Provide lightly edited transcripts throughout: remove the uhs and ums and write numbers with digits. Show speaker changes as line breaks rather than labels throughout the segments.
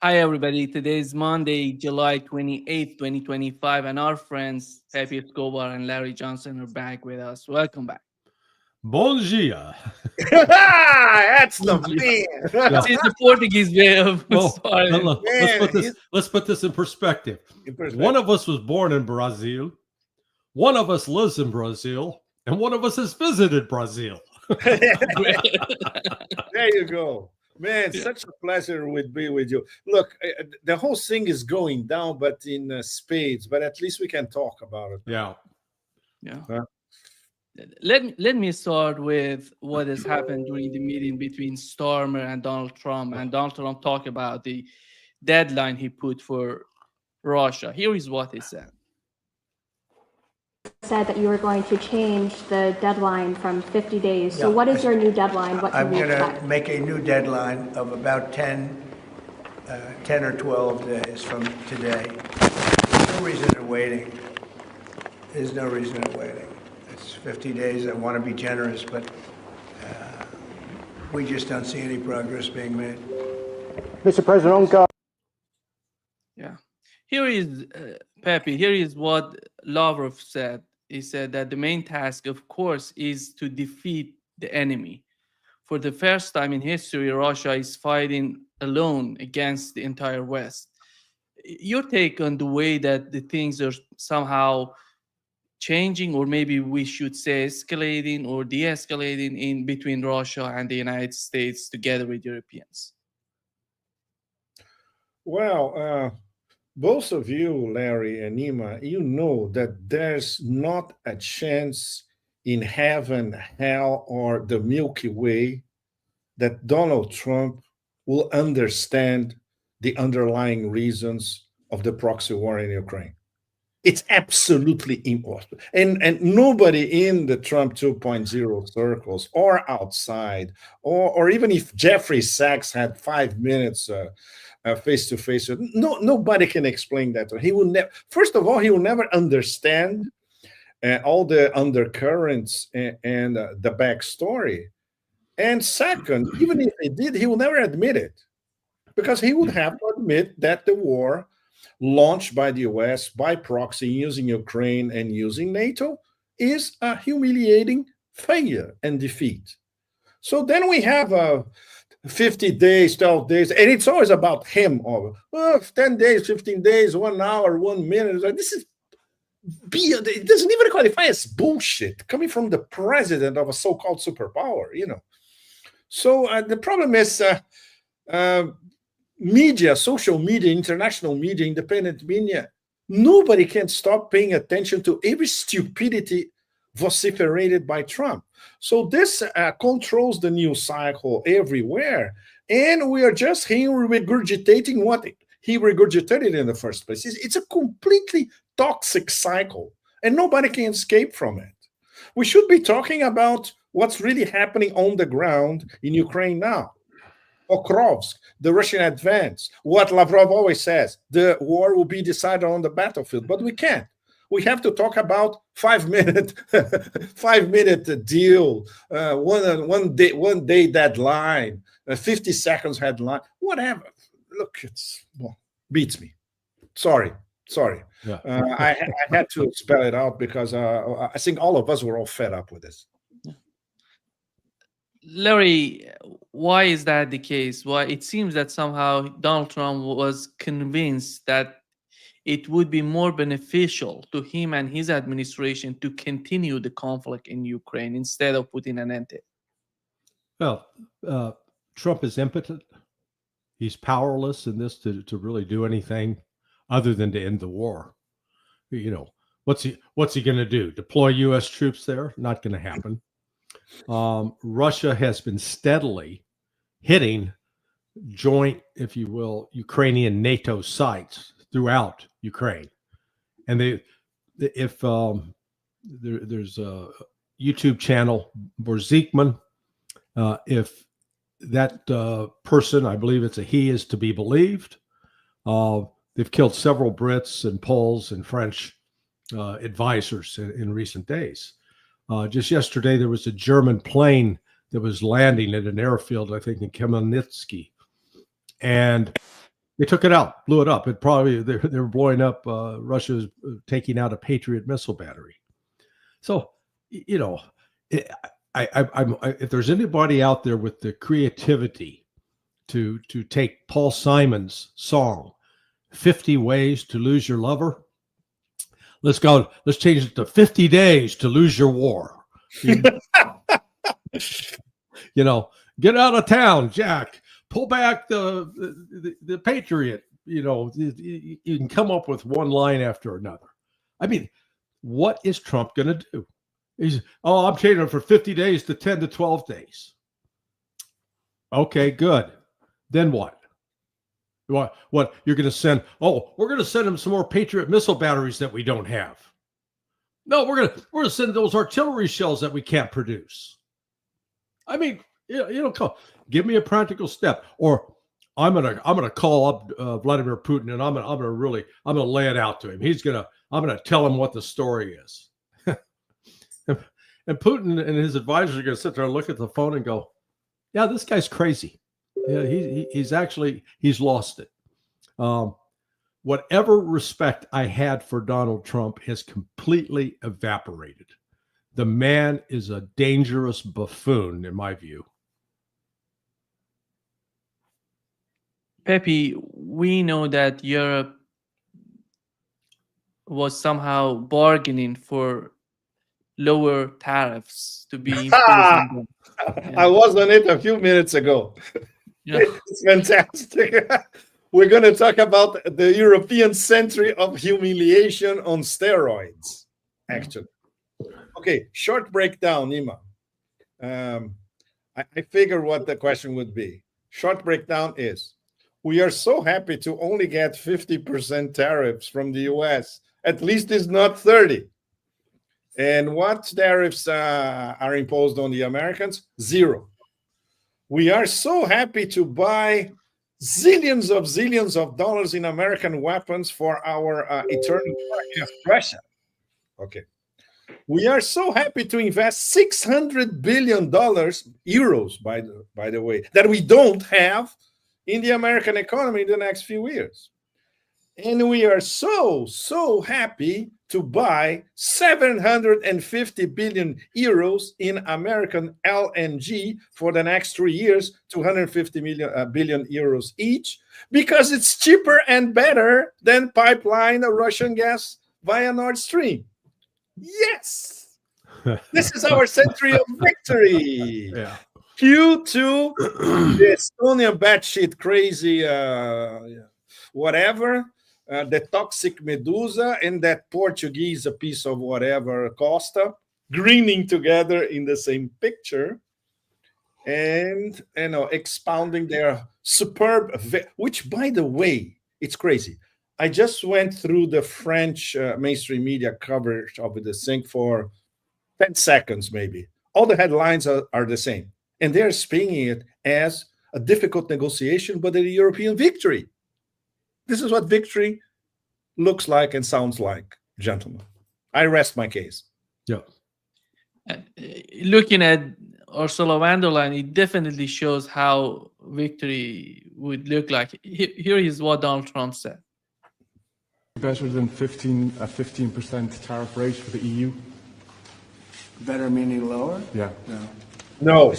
Hi, everybody. Today is Monday, July 28th, 2025, and our friends Pepe Escobar and Larry Johnson are back with us. Welcome back.
Bom dia.
That's the
Yeah.
This is the Portuguese way of
Well,
starting.
let's
man.
put this let's put this in perspective.
In
One
perspective.
of us was born in Brazil, one of us lives in Brazil, and one of us has visited Brazil.
There you go. Man,
Yeah.
such a pleasure would be with you. Look, the whole thing is going down, but in spades, but at least we can talk about it.
Yeah.
Yeah.
Huh?
Let me start with what has happened during the meeting between Starmer and Donald Trump. And Donald Trump talked about the deadline he put for Russia. Here is what he said.
Said that you were going to change the deadline from 50 days. So
Yeah.
what is your new deadline? What
I'm
can we
going to
expect?
make a new deadline of about 10 or 12 days from today. There's no reason in waiting. There's no reason in waiting. It's 50 days. I want to be generous, but we just don't see any progress being made.
Mr. President, on Gaza.
Yeah. Here is Pepe. Here is what Lavrov said. He said that the main task, of course, is to defeat the enemy. For the first time in history, Russia is fighting alone against the entire West. Your take on the way that the things are somehow changing, or maybe we should say escalating or de-escalating in between Russia and the United States together with Europeans?
Well, both of you, Larry and Nima, you know that there's not a chance in heaven, hell, or the Milky Way that Donald Trump will understand the underlying reasons of the proxy war in Ukraine. It's absolutely impossible. And nobody in the Trump 2.0 circles or outside, or even if Jeffrey Sachs had 5 minutes face to face, nobody can explain that. He will never, first of all, he will never understand all the undercurrents and the backstory. And second, even if he did, he will never admit it, because he would have to admit that the war launched by the US by proxy using Ukraine and using NATO is a humiliating failure and defeat. So then we have 50 days, 12 days, and it's always about him. 10 days, 15 days, 1 hour, 1 minute. This is it doesn't even qualify as bullshit coming from the president of a so-called superpower, you know. So the problem is media, social media, international media, independent media. Nobody can stop paying attention to every stupidity vociferated by Trump. So this controls the news cycle everywhere. And we are just here regurgitating what he regurgitated in the first place. It's a completely toxic cycle, and nobody can escape from it. We should be talking about what's really happening on the ground in Ukraine now. Okrovsk, the Russian advance, what Lavrov always says, the war will be decided on the battlefield, but we can't. We have to talk about 5 minute, 5 minute deal, one day deadline, 50 seconds headline, whatever. Look, beats me. Sorry.
Yeah.
I had to spell it out because I think all of us were all fed up with this.
Larry, why is that the case? Why it seems that somehow Donald Trump was convinced that it would be more beneficial to him and his administration to continue the conflict in Ukraine instead of putting an end to it.
Well, Trump is impotent. He's powerless in this to really do anything other than to end the war. You know, what's he going to do? Deploy U.S. troops there? Not going to happen. Russia has been steadily hitting joint, if you will, Ukrainian NATO sites throughout Ukraine. And there's a YouTube channel, Borzikman. If that person, I believe it's a he, is to be believed, they've killed several Brits and Poles and French advisors in recent days. Just yesterday, there was a German plane that was landing at an airfield, I think, in Khmelnytsky. And They took it out, blew it up. It probably they're blowing up. Russia's taking out a Patriot missile battery. So, you know, if there's anybody out there with the creativity to take Paul Simon's song, 50 Ways to Lose Your Lover, let's change it to 50 Days to Lose Your War. You know, get out of town, Jack. Pull back the Patriot. You know, you can come up with one line after another. I mean, what is Trump going to do? I'm changing it for 50 days to 10 to 12 days. Okay, good. Then what? What you're going to send? Oh, we're going to send them some more Patriot missile batteries that we don't have. No, we're going to send those artillery shells that we can't produce. I mean, give me a practical step, or I'm gonna call up Vladimir Putin, and I'm gonna lay it out to him. I'm gonna tell him what the story is. And Putin and his advisors are gonna sit there and look at the phone and go, "Yeah, this guy's crazy. Yeah, he's lost it." Whatever respect I had for Donald Trump has completely evaporated. The man is a dangerous buffoon, in my view.
Pepe, we know that Europe was somehow bargaining for lower tariffs to be imposed on them. Yeah.
I was on it a few minutes ago.
Yeah.
It's fantastic. We're going to talk about the European century of humiliation on steroids, actually. Okay, short breakdown, Nima. I figured what the question would be. Short breakdown is, we are so happy to only get 50% tariffs from the US. At least it's not 30. And what tariffs are imposed on the Americans? 0. We are so happy to buy zillions of dollars in American weapons for our eternal war against Russia. Okay. We are so happy to invest $600 billion, euros, by the way, that we don't have in the American economy in the next few years. And we are so happy to buy 750 billion euros in American LNG for the next 3 years, 250 billion euros each, because it's cheaper and better than pipeline Russian gas via Nord Stream. Yes! This is our century of victory.
Yeah.
Due to the Estonian batshit crazy, whatever, the toxic Medusa and that Portuguese piece of whatever, Costa, grinning together in the same picture, and expounding their superb, which, by the way, it's crazy. I just went through the French mainstream media coverage of the thing for 10 seconds, maybe. All the headlines are the same. And they're spinning it as a difficult negotiation, but a European victory. This is what victory looks like and sounds like, gentlemen. I rest my case.
Yeah.
Looking at Ursula von der Leyen, it definitely shows how victory would look like. Here is what Donald Trump said.
Better than 15% tariff rate for the EU?
Better meaning lower?
Yeah.
No.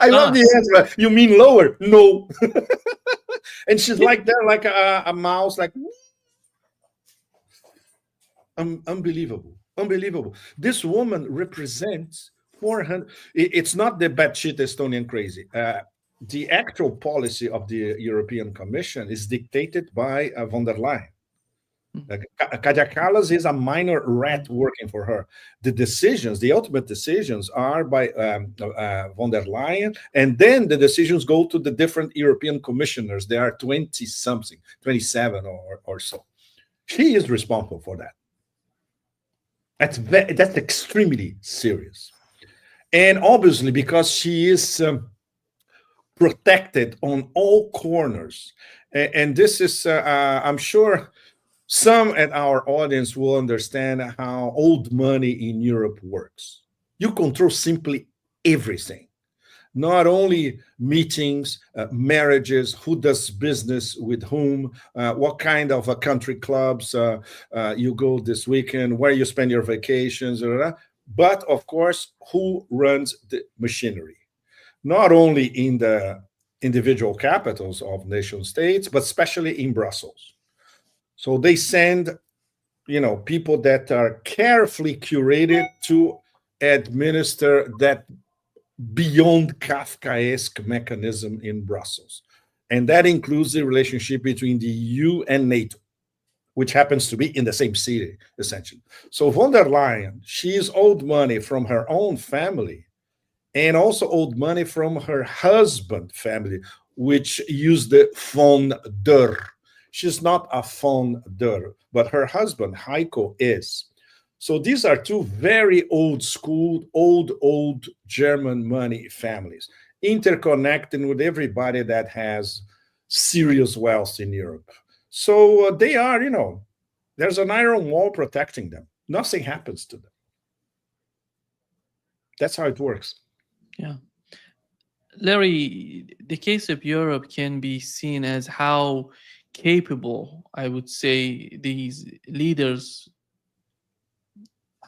I love the answer. You mean lower? No. And she's like that, like a mouse, like unbelievable. This woman represents 400. It's not the batshit Estonian crazy. The actual policy of the European Commission is dictated by von der Leyen. Kaja Kallas is a minor rat working for her. The ultimate decisions are by von der Leyen, and then the decisions go to the different European commissioners. There are 20-something, 27 or so. She is responsible for that. That's extremely serious. And obviously, because she is protected on all corners, and this is, I'm sure, some at our audience will understand how old money in Europe works. You control simply everything. not only meetings, marriages, who does business with whom, what kind of country clubs you go this weekend, where you spend your vacations, but of course, who runs the machinery, not only in the individual capitals of nation states, but especially in Brussels. So they send, people that are carefully curated to administer that beyond Kafkaesque mechanism in Brussels. And that includes the relationship between the EU and NATO, which happens to be in the same city, essentially. So von der Leyen, she's owed money from her own family and also owed money from her husband family, which used the von der. She's not a von der, but her husband, Heiko, is. So these are two very old school, old German money families, interconnecting with everybody that has serious wealth in Europe. So they are, there's an iron wall protecting them. Nothing happens to them. That's how it works.
Yeah. Larry, the case of Europe can be seen as how capable, I would say, these leaders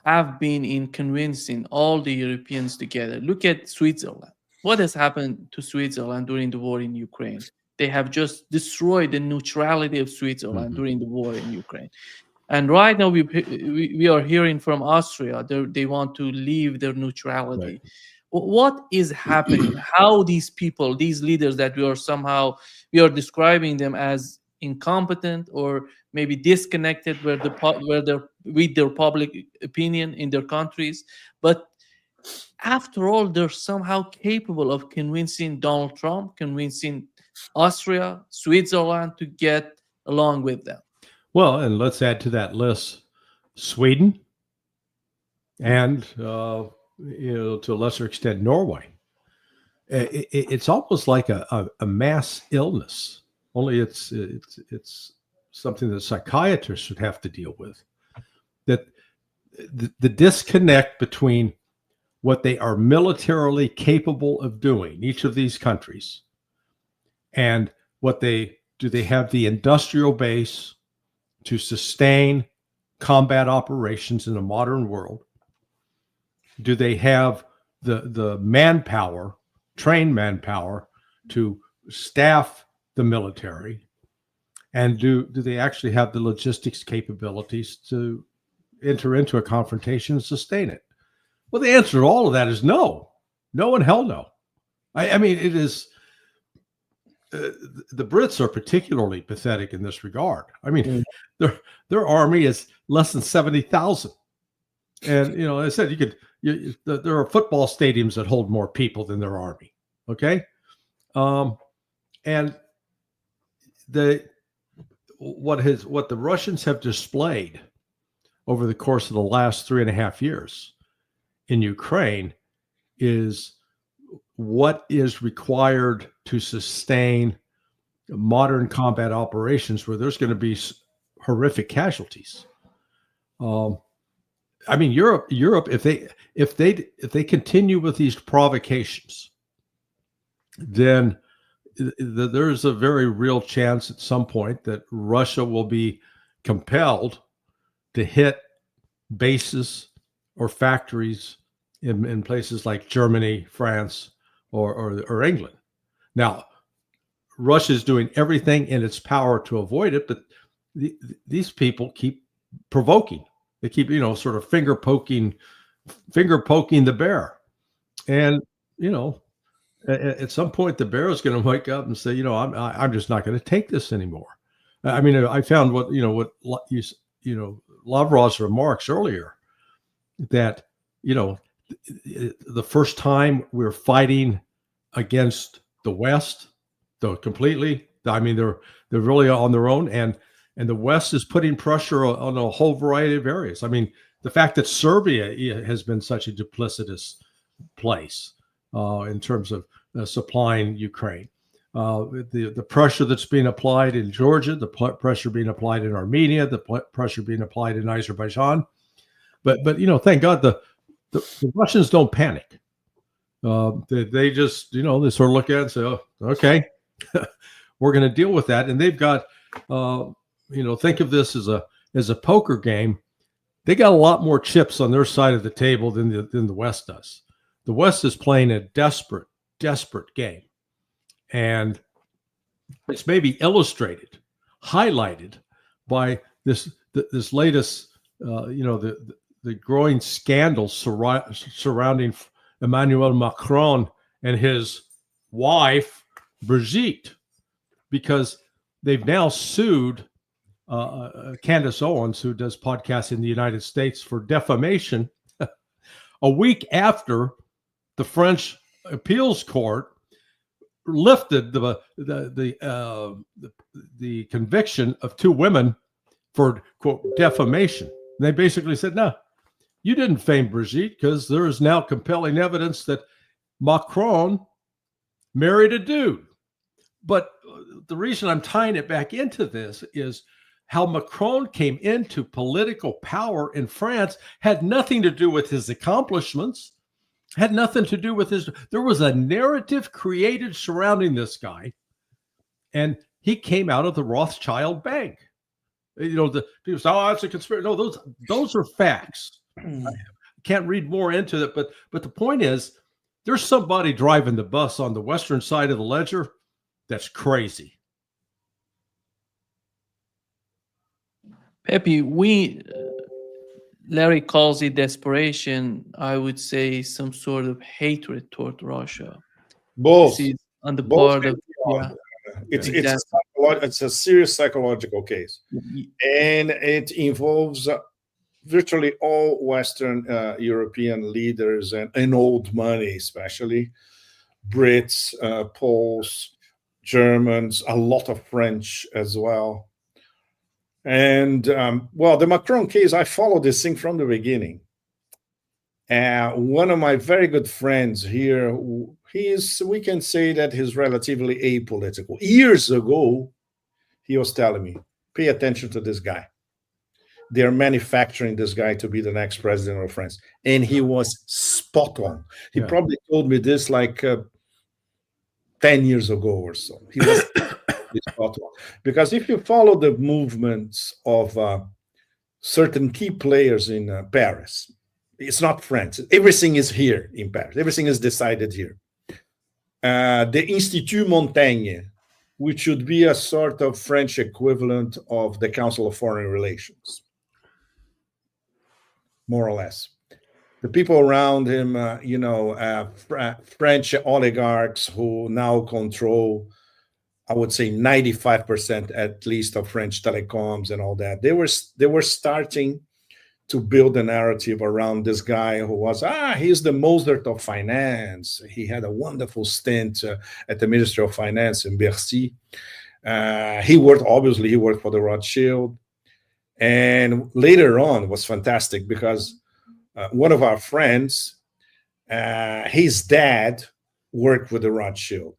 have been in convincing all the Europeans together. Look at Switzerland. What has happened to Switzerland during the war in Ukraine? They have just destroyed the neutrality of Switzerland during the war in Ukraine. And right now we are hearing from Austria, they want to leave their neutrality.
Right.
What is happening? How these people, these leaders that we are describing them as incompetent or maybe disconnected with their public opinion in their countries, but after all, they're somehow capable of convincing Donald Trump, convincing Austria, Switzerland to get along with them.
Well, and let's add to that list Sweden and, to a lesser extent, Norway. It's almost like a mass illness. Only it's something that psychiatrists should have to deal with. That the disconnect between what they are militarily capable of doing, each of these countries, and what they have the industrial base to sustain combat operations in a modern world? Do they have the manpower, trained manpower, to staff the military? And do they actually have the logistics capabilities to enter into a confrontation and sustain it? Well, the answer to all of that is no. No and hell no. I mean, it is. The Brits are particularly pathetic in this regard. I mean, their army is less than 70,000, and as I said, there are football stadiums that hold more people than their army. Okay, and what the Russians have displayed over the course of the last 3.5 years in Ukraine is what is required to sustain modern combat operations where there's going to be horrific casualties. I mean, Europe, if they continue with these provocations, then there's a very real chance at some point that Russia will be compelled to hit bases or factories in places like Germany, France, or England. Now, Russia is doing everything in its power to avoid it, but these people keep provoking. They keep, sort of finger poking the bear, and at some point the bear is going to wake up and say, I'm just not going to take this anymore. I mean, I found what Lavrov's remarks earlier, that the first time we're fighting against the West, though completely, I mean, they're really on their own, and the West is putting pressure on a whole variety of areas. I mean, the fact that Serbia has been such a duplicitous place in terms of supplying Ukraine, the pressure that's being applied in Georgia, the pressure being applied in Armenia, the pressure being applied in Azerbaijan, but thank God the Russians don't panic. They just, they sort of look at it and say, oh, okay, we're going to deal with that. And they've got, think of this as a poker game. They got a lot more chips on their side of the table than the West does. The West is playing a desperate game. And it's maybe illustrated, highlighted by this latest, the growing scandals surrounding Emmanuel Macron and his wife, Brigitte, because they've now sued Candace Owens, who does podcasts in the United States, for defamation a week after the French appeals court lifted the conviction of two women for, quote, defamation. They basically said, no, you didn't fame Brigitte because there is now compelling evidence that Macron married a dude. But the reason I'm tying it back into this is how Macron came into political power in France had nothing to do with his accomplishments, had nothing to do with there was a narrative created surrounding this guy, and he came out of the Rothschild Bank. The people say, oh, that's a conspiracy. No, those are facts. I can't read more into it, but the point is, there's somebody driving the bus on the Western side of the ledger that's crazy.
Pepe, Larry calls it desperation. I would say some sort of hatred toward Russia.
Both.
This is on the
Both
part of
it's a serious psychological case, and it involves virtually all Western European leaders and old money, especially Brits, Poles, Germans, a lot of French as well. And the Macron case, I followed this thing from the beginning. One of my very good friends here, we can say that he's relatively apolitical. Years ago, he was telling me, pay attention to this guy. They're manufacturing this guy to be the next president of France. And he was spot on. He probably told me this like 10 years ago or so. He was spot on. Because if you follow the movements of certain key players in Paris, it's not France. Everything is here in Paris. Everything is decided here. The Institut Montaigne, which should be a sort of French equivalent of the Council of Foreign Relations, more or less. The people around him, French oligarchs who now control, I would say 95% at least of French telecoms and all that. They were starting to build a narrative around this guy who was, he's the Mozart of finance. He had a wonderful stint at the Ministry of Finance in Bercy. He worked for the Rothschild. And later on, it was fantastic because one of our friends, his dad worked with the Rothschild.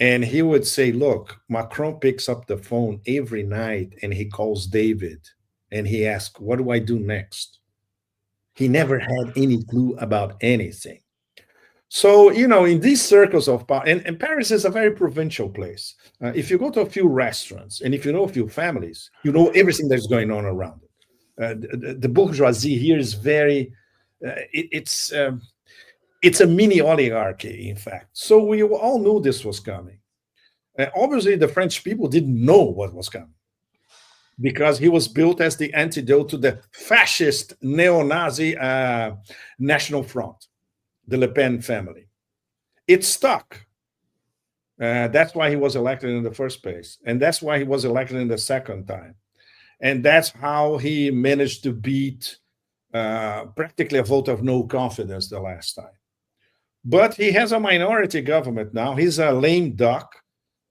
And he would say, look, Macron picks up the phone every night and he calls David. And he asked, what do I do next? He never had any clue about anything. So, in these circles of power, and Paris is a very provincial place. If you go to a few restaurants and if you know a few families, you know everything that's going on around it. The bourgeoisie here is very, it's a mini oligarchy, in fact. So we all knew this was coming. Obviously, the French people didn't know what was coming, because he was built as the antidote to the fascist neo-Nazi National Front, the Le Pen family. It stuck. That's why he was elected in the first place. And that's why he was elected in the second time. And that's how he managed to beat practically a vote of no confidence the last time. But he has a minority government now. He's a lame duck.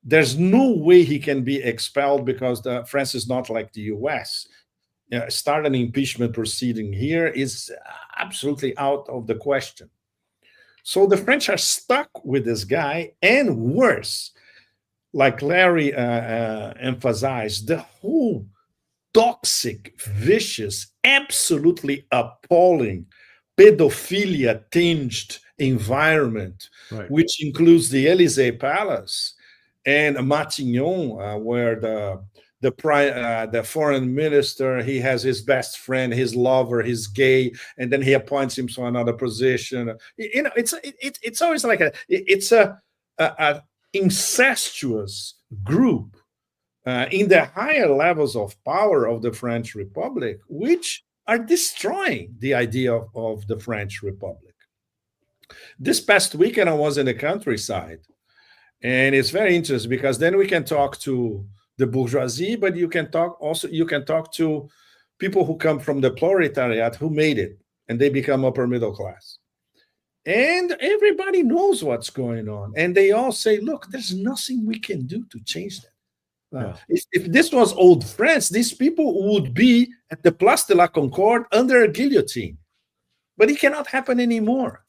There's no way he can be expelled because France is not like the US. Start an impeachment proceeding here is absolutely out of the question. So the French are stuck with this guy, and worse, like Larry emphasized, the whole toxic, vicious, absolutely appalling, pedophilia-tinged environment,
Right.
which includes the Elysee Palace and Matignon, where the foreign minister, he has his best friend, his lover, he's gay, and then he appoints him to another position. It's always like a incestuous group in the higher levels of power of the French Republic, which are destroying the idea of the French Republic. This past weekend, I was in the countryside, and it's very interesting because then we can talk to the bourgeoisie, but you can talk to people who come from the proletariat who made it, and they become upper middle class. And everybody knows what's going on. And they all say, look, there's nothing we can do to change that. If this was old France, these people would be at the Place de la Concorde under a guillotine. But it cannot happen anymore,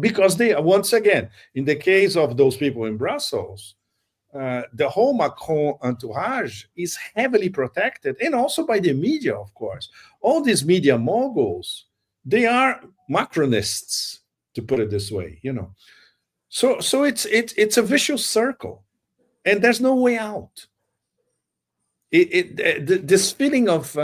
because they, once again, in the case of those people in Brussels, the whole Macron entourage is heavily protected, and also by the media, of course. All these media moguls, they are Macronists, to put it this way, So it's a vicious circle, and there's no way out. This feeling of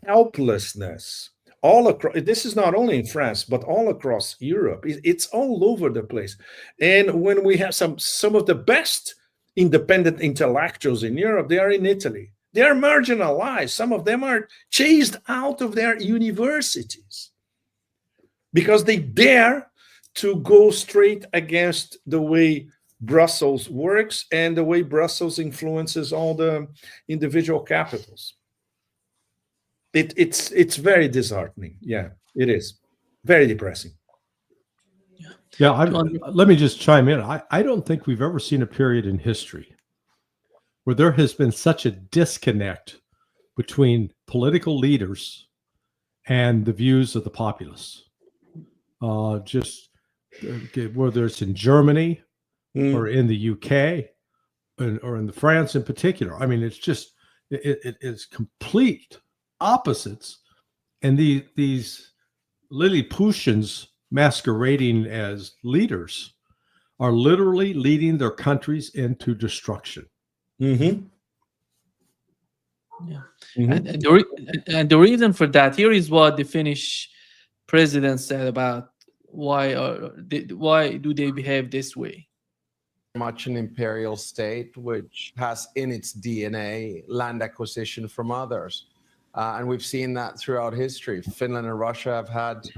helplessness all across, this is not only in France, but all across Europe. It's all over the place. And when we have some of the best independent intellectuals in Europe, they are in Italy. They are marginalized. Some of them are chased out of their universities because they dare to go straight against the way Brussels works and the way Brussels influences all the individual capitals. It's very disheartening. Yeah, it is. Very depressing.
Yeah, let me just chime in. I don't think we've ever seen a period in history where there has been such a disconnect between political leaders and the views of the populace. Whether it's in Germany or in the UK or in France in particular. I mean, it's just, it is complete opposites. And these Lilliputians masquerading as leaders are literally leading their countries into destruction.
Mm-hmm.
Yeah.
Mm-hmm.
And the reason for that, here is what the Finnish president said about why do they behave this way.
Much an imperial state which has in its DNA land acquisition from others. And we've seen that throughout history. Finland and Russia have had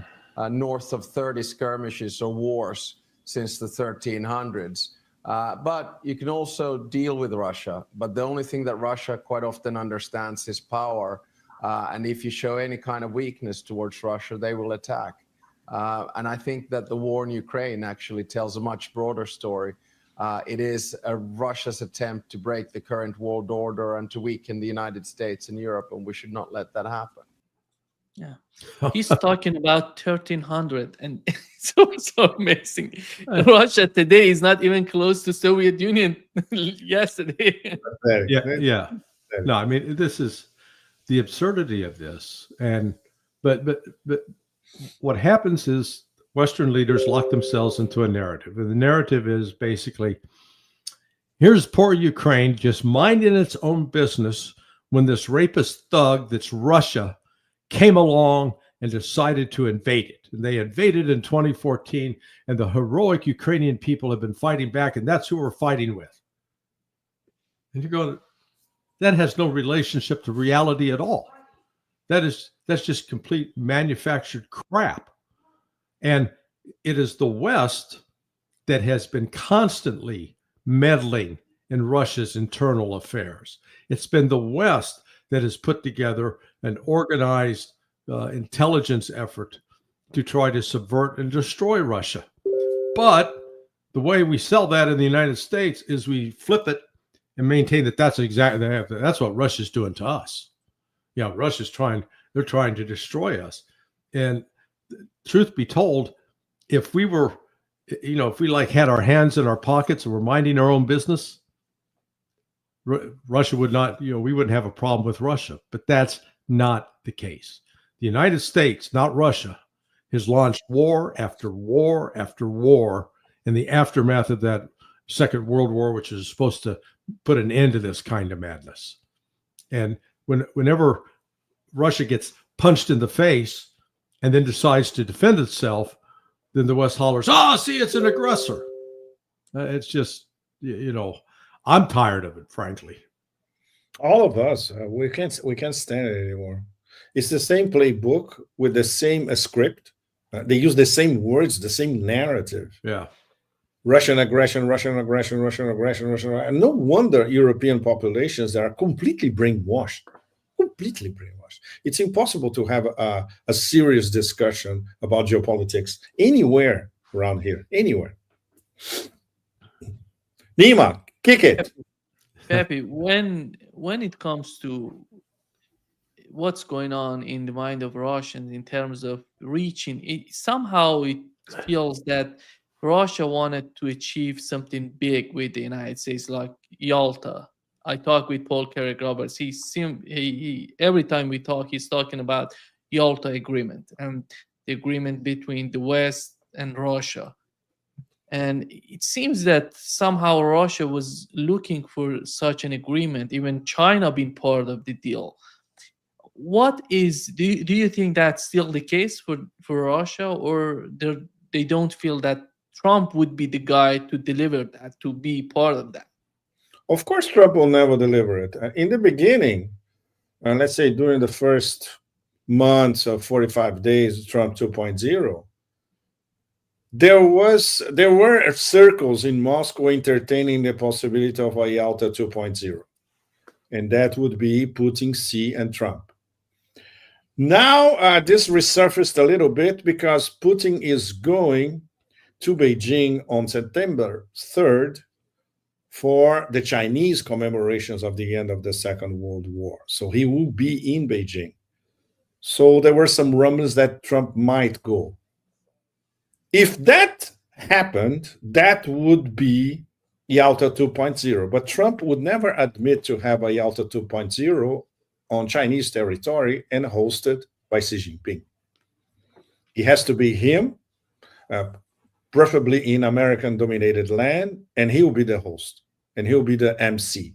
north of 30 skirmishes or wars since the 1300s. But you can also deal with Russia. But the only thing that Russia quite often understands is power. And if you show any kind of weakness towards Russia, they will attack. And I think that the war in Ukraine actually tells a much broader story. It is Russia's attempt to break the current world order and to weaken the United States and Europe, and we should not let that happen.
Yeah, he's talking about 1300, and it's so amazing. Russia today is not even close to Soviet Union yesterday.
Yeah. No, I mean, this is the absurdity of this, but what happens is Western leaders lock themselves into a narrative. And the narrative is basically, here's poor Ukraine just minding its own business when this rapist thug that's Russia came along and decided to invade it. And they invaded in 2014, and the heroic Ukrainian people have been fighting back, and that's who we're fighting with. And you go, that has no relationship to reality at all. That's just complete manufactured crap. And it is the West that has been constantly meddling in Russia's internal affairs. It's been the West that has put together an organized intelligence effort to try to subvert and destroy Russia. But the way we sell that in the United States is we flip it and maintain that that's what Russia's doing to us. Yeah, they're trying to destroy us. And truth be told, if we were, if we had our hands in our pockets and were minding our own business, Russia would not, we wouldn't have a problem with Russia. But that's not the case. The United States, not Russia, has launched war after war after war in the aftermath of that Second World War, which is supposed to put an end to this kind of madness. And whenever Russia gets punched in the face and then decides to defend itself, then the West hollers, "Oh, see, it's an aggressor." It's just, I'm tired of it, frankly.
All of us, we can't stand it anymore. It's the same playbook with the same script. They use the same words, the same narrative.
Yeah.
Russian aggression, Russian aggression, Russian aggression, Russian. And no wonder European populations that are completely brainwashed. Completely brainwashed. It's impossible to have a serious discussion about geopolitics anywhere around here. Anywhere. Nima, kick it.
Pepe, when it comes to what's going on in the mind of Russians in terms of reaching it, somehow it feels that Russia wanted to achieve something big with the United States, like Yalta. I talked with Paul Carrick-Roberts. He every time we talk, he's talking about Yalta agreement and the agreement between the West and Russia. And it seems that somehow Russia was looking for such an agreement, even China being part of the deal. What is, do you think that's still the case for Russia, or they don't feel that Trump would be the guy to deliver that, to be part of that?
Of course, Trump will never deliver it. In the beginning, let's say during the first months of 45 days, Trump 2.0, there were circles in Moscow entertaining the possibility of a Yalta 2.0, and that would be Putin, Xi, and Trump. Now, this resurfaced a little bit because Putin is going to Beijing on September 3rd for the Chinese commemorations of the end of the Second World War. So he will be in Beijing. So there were some rumors that Trump might go. If that happened, that would be Yalta 2.0. But Trump would never admit to have a Yalta 2.0 on Chinese territory and hosted by Xi Jinping. It has to be him, preferably in American-dominated land, and he will be the host, and he'll be the MC.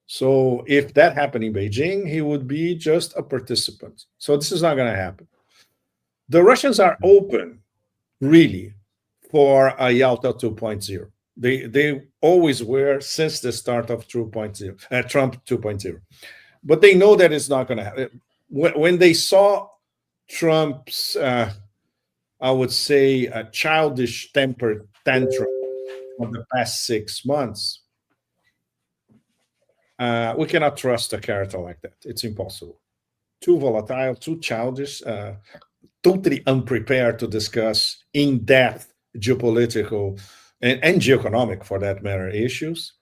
So if that happened in Beijing, he would be just a participant. So this is not going to happen. The Russians are open, really, for a Yalta 2.0. They always were since the start of Trump 2.0. But they know that it's not going to happen. When they saw Trump's, I would say, a childish temper tantrum of the past 6 months, we cannot trust a character like that. It's impossible. Too volatile, too childish, totally unprepared to discuss in-depth geopolitical and geoeconomic, for that matter, issues.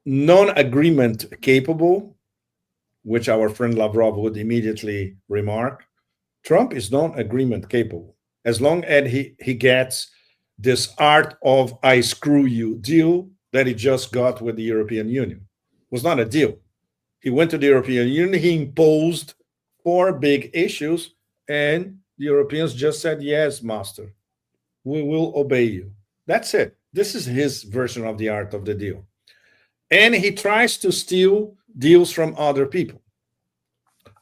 Non-agreement capable, which our friend Lavrov would immediately remark. Trump is non-agreement capable. As long as he gets this art of I screw you deal that he just got with the European Union. It was not a deal. He went to the European Union, he imposed 4 big issues, and the Europeans just said, yes, master, we will obey you. That's it. This is his version of the art of the deal. And he tries to steal deals from other people.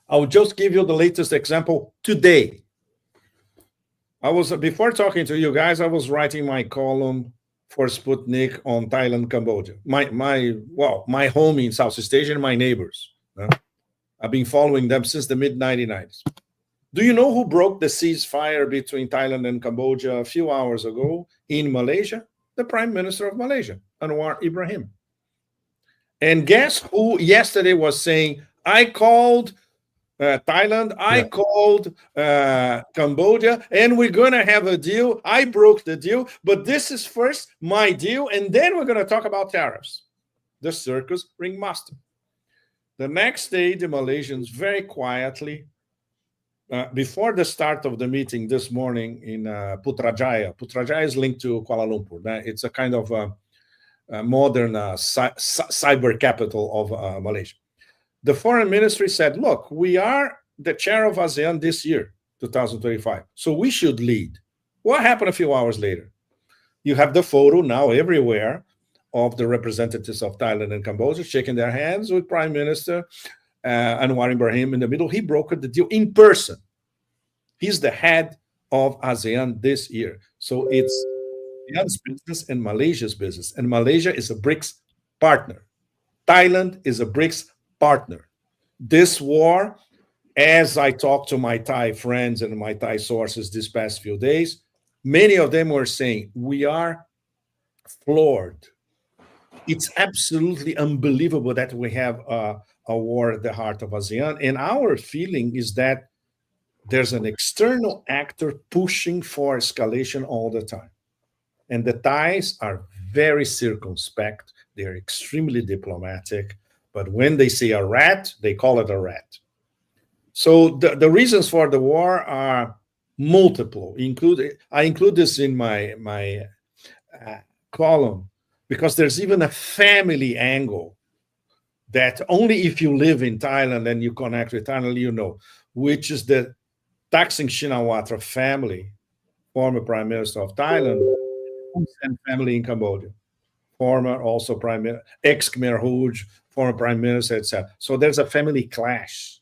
I will just give you the latest example today. Before talking to you guys, I was writing my column for Sputnik on Thailand, Cambodia. My home in Southeast Asia and my neighbors. I've been following them since the mid-1990s. Do you know who broke the ceasefire between Thailand and Cambodia a few hours ago in Malaysia? The Prime Minister of Malaysia, Anwar Ibrahim. And guess who yesterday was saying, I called Thailand, I called Cambodia, and we're going to have a deal. I broke the deal, but this is first my deal, and then we're going to talk about tariffs. The circus ringmaster. The next day, the Malaysians very quietly, before the start of the meeting this morning in Putrajaya. Putrajaya is linked to Kuala Lumpur. It's a kind of modern cyber capital of Malaysia. The foreign ministry said, look, we are the chair of ASEAN this year. 2025. So we should lead. What happened a few hours later? You have the photo now everywhere of the representatives of Thailand and Cambodia shaking their hands with Prime Minister Anwar Ibrahim in the middle. He brokered the deal in person. He's the head of ASEAN this year. So it's ASEAN's business and Malaysia's business. And Malaysia is a BRICS partner. Thailand is a BRICS partner. This war, as I talked to my Thai friends and my Thai sources this past few days, many of them were saying, we are floored. It's absolutely unbelievable that we have a war at the heart of ASEAN. And our feeling is that there's an external actor pushing for escalation all the time. And the Thais are very circumspect. They're extremely diplomatic. But when they see a rat, they call it a rat. So the reasons for the war are multiple. I include this in my column because there's even a family angle that only if you live in Thailand and you connect with Thailand, you know, which is the Thaksin Shinawatra family, former Prime Minister of Thailand, and family in Cambodia, former also ex-Khmer Rouge, former Prime Minister, etc. So there's a family clash.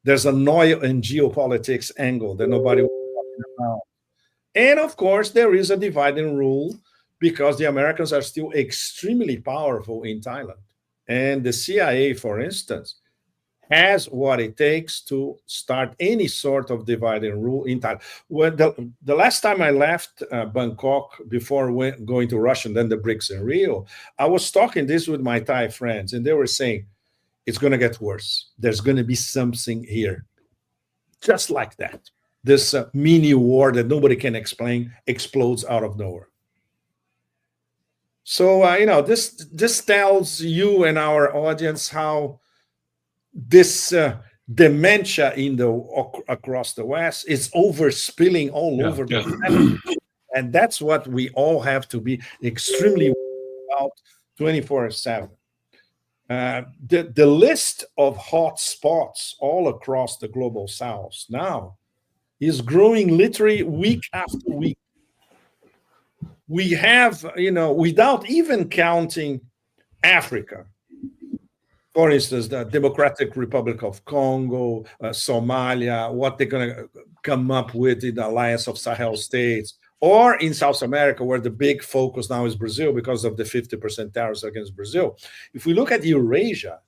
There's a oil and geopolitics angle that nobody was talking about. And of course, there is a divide and rule because the Americans are still extremely powerful in Thailand. And the CIA, for instance, has what it takes to start any sort of divide and rule in Thailand. When the last time I left Bangkok before going to Russia and then the BRICS in Rio, I was talking this with my Thai friends, and they were saying, it's going to get worse. There's going to be something here. Just like that. This mini war that nobody can explain explodes out of nowhere. So, this tells you and our audience how this dementia across the West is overspilling all over the planet. And that's what we all have to be extremely about 24/7. The list of hot spots all across the global South now is growing literally week after week. We have, without even counting Africa, for instance, the Democratic Republic of Congo, Somalia, what they're going to come up with in the Alliance of Sahel states, or in South America, where the big focus now is Brazil because of the 50% tariffs against Brazil. If we look at Eurasia,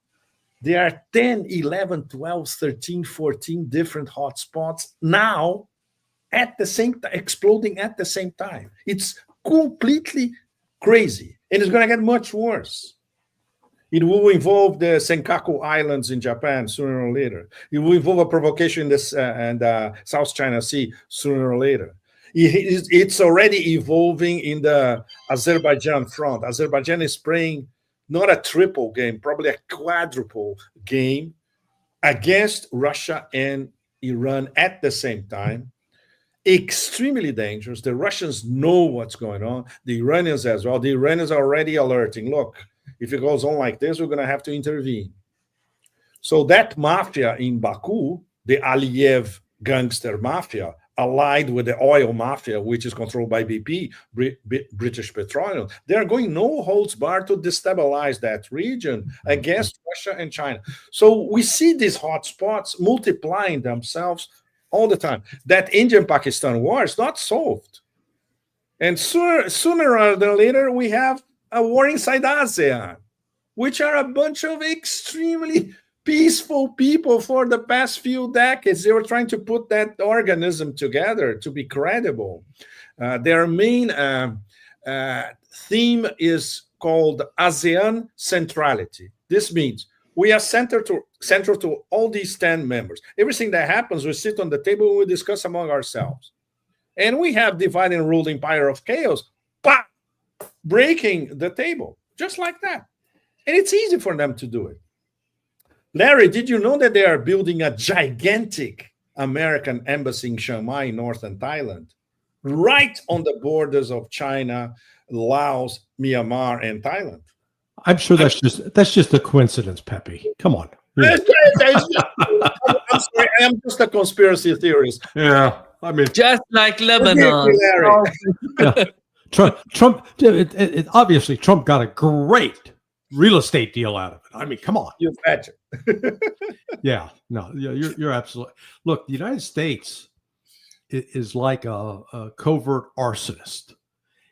there are 10, 11, 12, 13, 14 different hotspots now at the same time, exploding at the same time. It's completely crazy, and it's going to get much worse. It will involve the Senkaku Islands in Japan sooner or later. It will involve a provocation in this and South China Sea sooner or later. It's already evolving in the Azerbaijan front. Azerbaijan is playing not a triple game, probably a quadruple game against Russia and Iran at the same time. Extremely dangerous. The Russians know what's going on. The Iranians as well. The Iranians are already alerting. Look, if it goes on like this, we're going to have to intervene. So that mafia in Baku, the Aliyev gangster mafia, allied with the oil mafia, which is controlled by BP, British Petroleum, they are going no holds barred to destabilize that region against Russia and China. So we see these hotspots multiplying themselves all the time. That Indian-Pakistan war is not solved. And sooner rather than later, we have a war inside ASEAN, which are a bunch of extremely peaceful people for the past few decades. They were trying to put that organism together to be credible. Their main theme is called ASEAN centrality. This means we are central to all these 10 members. Everything that happens, we sit on the table and we discuss among ourselves. And we have divide and rule empire of chaos, breaking the table, just like that. And it's easy for them to do it. Larry, did you know that they are building a gigantic American embassy in Chiang Mai, northern Thailand, right on the borders of China, Laos, Myanmar, and Thailand?
I'm sure that's just a coincidence, Pepe. Come on.
I'm sorry, I am just a conspiracy theorist.
Yeah, I mean,
Just like
Forgive
Lebanon.
me, Larry.
yeah. Trump. Obviously, Trump got a great real estate deal out of it. I mean, come on.
You betcha.
Yeah, no, you're absolutely. Look, the United States is like a covert arsonist.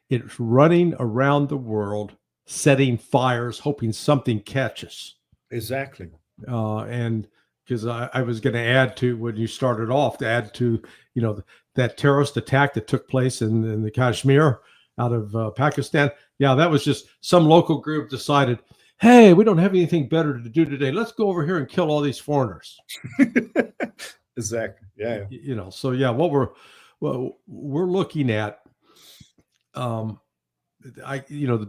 It's running around the world, setting fires, hoping something catches.
Exactly.
And because I was going to add to when you started off, to add to, that terrorist attack that took place in the Kashmir out of Pakistan. Yeah, that was just some local group decided, hey, we don't have anything better to do today. Let's go over here and kill all these foreigners.
Exactly. Yeah.
So yeah, what we're looking at, the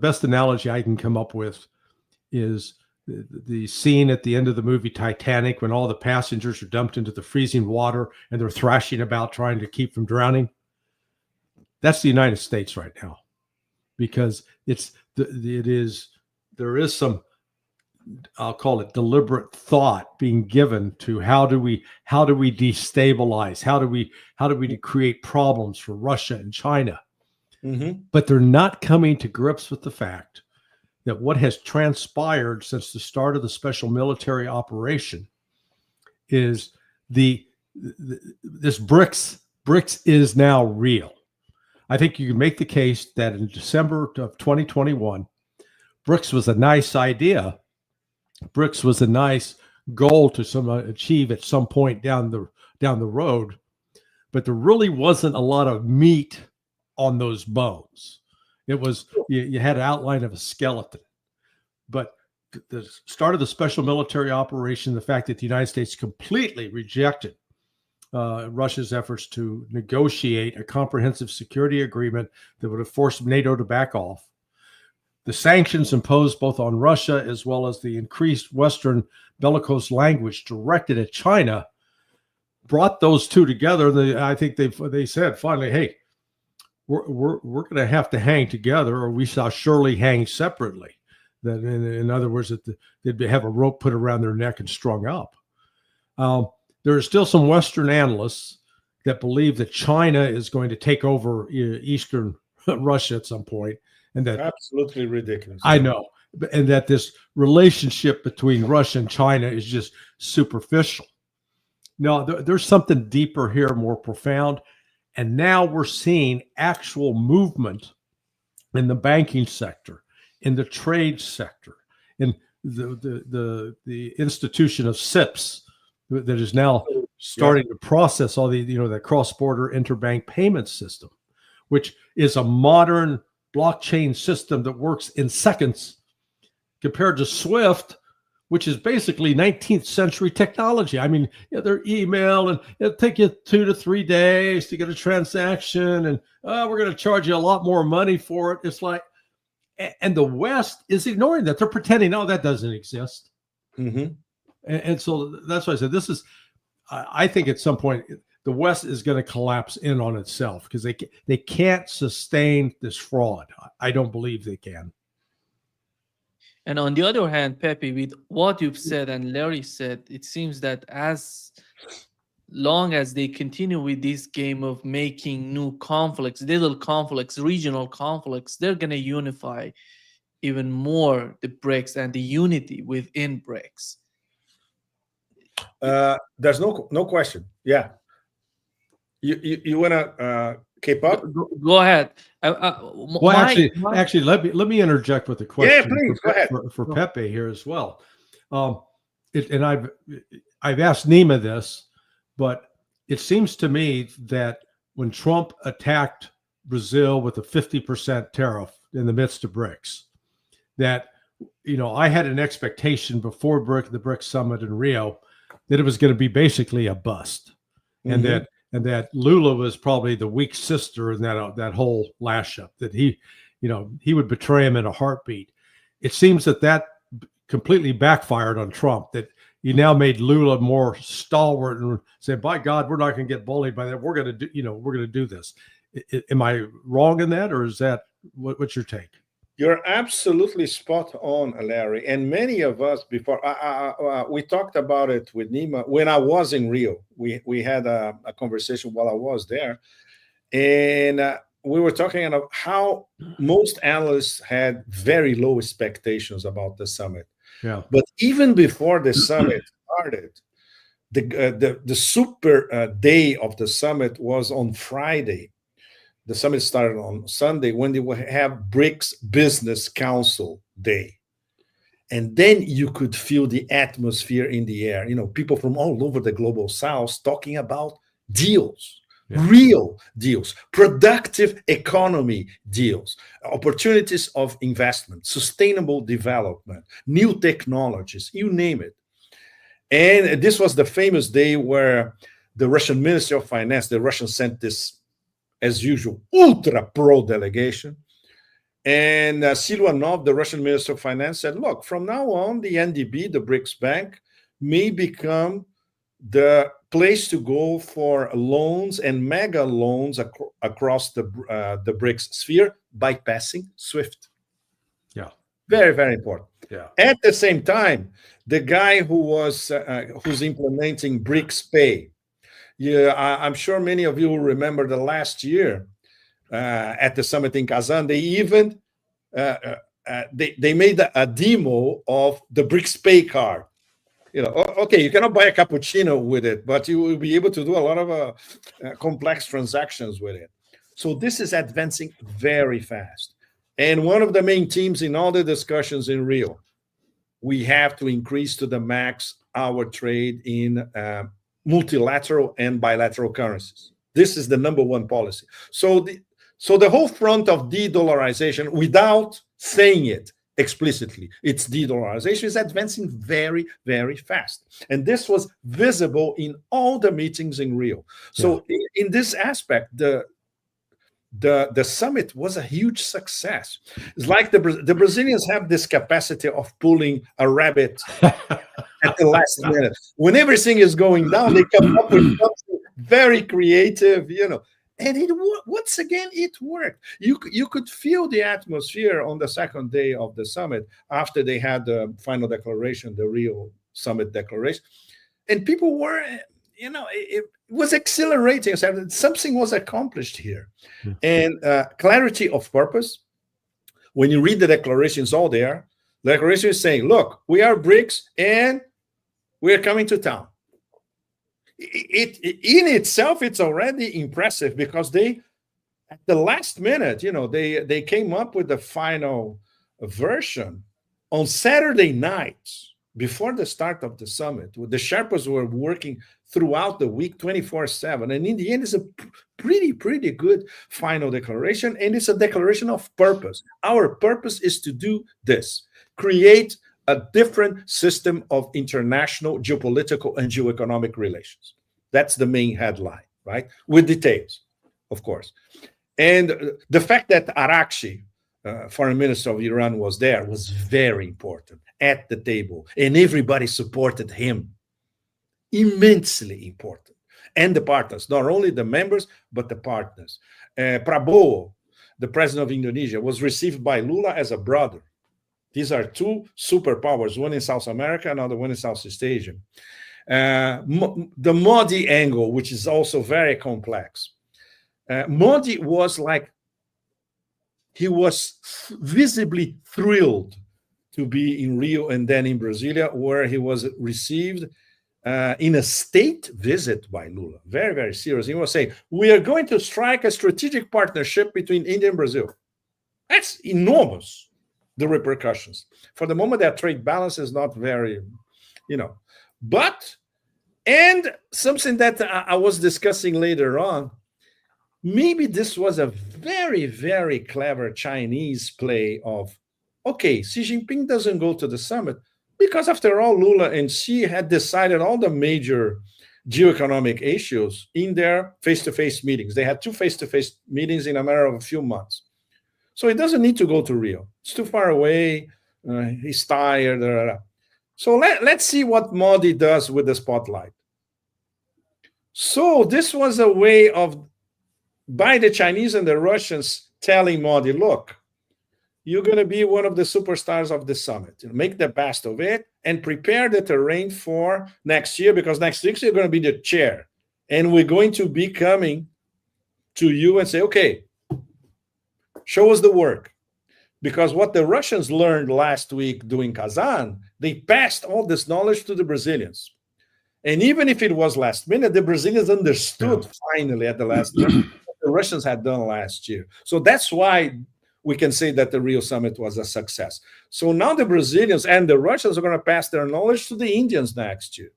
best analogy I can come up with is the scene at the end of the movie Titanic when all the passengers are dumped into the freezing water and they're thrashing about trying to keep from drowning. That's the United States right now, because there is some, I'll call it deliberate thought being given to how do we destabilize, how do we create problems for Russia and China.
Mm-hmm.
But they're not coming to grips with the fact that what has transpired since the start of the special military operation is this BRICS is now real. I think you can make the case that in December of 2021, BRICS was a nice idea. BRICS was a nice goal to achieve at some point down the road, but there really wasn't a lot of meat on those bones. It was, you had an outline of a skeleton. But the start of the special military operation, the fact that the United States completely rejected Russia's efforts to negotiate a comprehensive security agreement that would have forced NATO to back off, the sanctions imposed both on Russia as well as the increased Western bellicose language directed at China brought those two together. I think they said finally, hey, we're going to have to hang together, or we shall surely hang separately. That, in other words, that they'd have a rope put around their neck and strung up. There are still some Western analysts that believe that China is going to take over Eastern Russia at some point, and that
absolutely ridiculous.
I know, and that this relationship between Russia and China is just superficial. No, there's something deeper here, more profound. And now we're seeing actual movement in the banking sector, in the trade sector, in the institution of SIPs that is now starting to process all the cross-border interbank payment system, which is a modern blockchain system that works in seconds compared to SWIFT, which is basically 19th century technology. I mean, their email, and it'll take you 2 to 3 days to get a transaction, and we're going to charge you a lot more money for it. It's like, and the West is ignoring that. They're pretending, oh, that doesn't exist.
Mm-hmm.
And so that's why I said this is, I think at some point, the West is going to collapse in on itself because they can't sustain this fraud. I don't believe they can.
And on the other hand, Pepe, with what you've said and Larry said, it seems that as long as they continue with this game of making new conflicts, little conflicts, regional conflicts, they're going to unify even more the BRICS and the unity within BRICS.
There's no question. Yeah. You want to keep up?
Go ahead.
Actually, let me interject with a question.
Yeah, please, go ahead.
For Pepe here as well. And I've asked Nima this, but it seems to me that when Trump attacked Brazil with a 50% tariff in the midst of BRICS, that I had an expectation before the BRICS summit in Rio that it was going to be basically a bust,
Mm-hmm.
and that Lula was probably the weak sister in that whole lash up, that he would betray him in a heartbeat. It seems that completely backfired on Trump, that he now made Lula more stalwart and said, by God, we're not going to get bullied by that. We're going to do this. Am I wrong in that, or is that what's your take?
You're absolutely spot on, Larry. And many of us before, we talked about it with Nima when I was in Rio. We had a conversation while I was there. And we were talking about how most analysts had very low expectations about the summit.
Yeah.
But even before the summit started, the super day of the summit was on Friday. The summit started on Sunday when they would have BRICS Business Council Day. And then you could feel the atmosphere in the air. You know, people from all over the global south talking about deals, real deals, productive economy deals, opportunities of investment, sustainable development, new technologies, you name it. And this was the famous day where the Russian Ministry of Finance, the Russians sent this, as usual, ultra pro delegation. And Silvanov, the Russian Minister of Finance, said, look, from now on, the NDB, the BRICS Bank, may become the place to go for loans and mega loans across the BRICS sphere, bypassing SWIFT.
Yeah.
Very, very important.
Yeah.
At the same time, the guy who was who's implementing BRICS Pay, yeah, I'm sure many of you will remember the last year at the summit in Kazan, they even they made a demo of the BRICS Pay card. You know, okay, you cannot buy a cappuccino with it, but you will be able to do a lot of complex transactions with it. So this is advancing very fast. And one of the main themes in all the discussions in Rio, we have to increase to the max our trade in multilateral and bilateral currencies. This is the number one policy. So the whole front of de-dollarization, without saying it explicitly, it's de-dollarization, is advancing very, very fast. And this was visible in all the meetings in Rio. So in this aspect, the summit was a huge success. It's like the Brazilians have this capacity of pulling a rabbit at the last minute. When everything is going down, they come up with something very creative, you know. And once again, it worked. You could feel the atmosphere on the second day of the summit after they had the final declaration, the Rio Summit declaration. And people were, you know, it was exhilarating. Something was accomplished here. And clarity of purpose. When you read the declaration, it's all there. The declaration is saying, look, we are BRICS and we're coming to town. It in itself, it's already impressive because they, at the last minute, you know, they came up with the final version on Saturday nights before the start of the summit. The Sherpas were working throughout the week, 24/7, and in the end, it's a pretty good final declaration, and it's a declaration of purpose. Our purpose is to do this: create a different system of international geopolitical and geoeconomic relations. That's the main headline, right? With details, of course. And the fact that Arakchi, foreign minister of Iran, was there was very important at the table. And everybody supported him. Immensely important. And the partners, not only the members, but the partners. Prabowo, the president of Indonesia, was received by Lula as a brother. These are two superpowers, one in South America, another one in Southeast Asia. The Modi angle, which is also very complex. Modi was like, he was visibly thrilled to be in Rio and then in Brasilia, where he was received in a state visit by Lula. Very, very serious. He was saying, we are going to strike a strategic partnership between India and Brazil. That's enormous. The repercussions. For the moment, that trade balance is not very, you know, but, and something that I was discussing later on, maybe this was a very, very clever Chinese play of, okay, Xi Jinping doesn't go to the summit because after all, Lula and Xi had decided all the major geoeconomic issues in their face-to-face meetings. They had 2 face-to-face meetings in a matter of a few months. So he doesn't need to go to Rio. It's too far away. He's tired. So let's see what Modi does with the spotlight. So this was a way of, by the Chinese and the Russians, telling Modi, look, you're going to be one of the superstars of the summit. Make the best of it and prepare the terrain for next year, because next week you're going to be the chair. And we're going to be coming to you and say, okay, show us the work. Because what the Russians learned last week doing Kazan, they passed all this knowledge to the Brazilians. And even if it was last minute, the Brazilians understood finally at the last minute what the Russians had done last year. So that's why we can say that the Rio summit was a success. So now the Brazilians and the Russians are going to pass their knowledge to the Indians next year.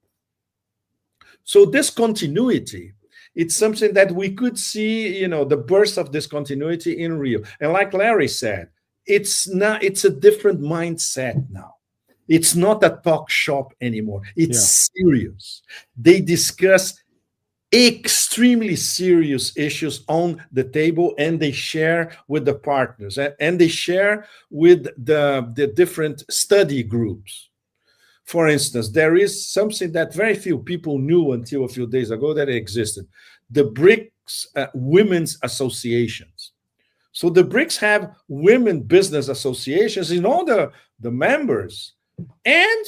So this continuity, it's something that we could see, the burst of this continuity in Rio. And like Larry said, it's a different mindset now. It's not a talk shop anymore. It's serious. They discuss extremely serious issues on the table, and they share with the partners, and they share with the different study groups. For instance, there is something that very few people knew until a few days ago that it existed: the BRICS women's associations. So the BRICS have women business associations in all the members, and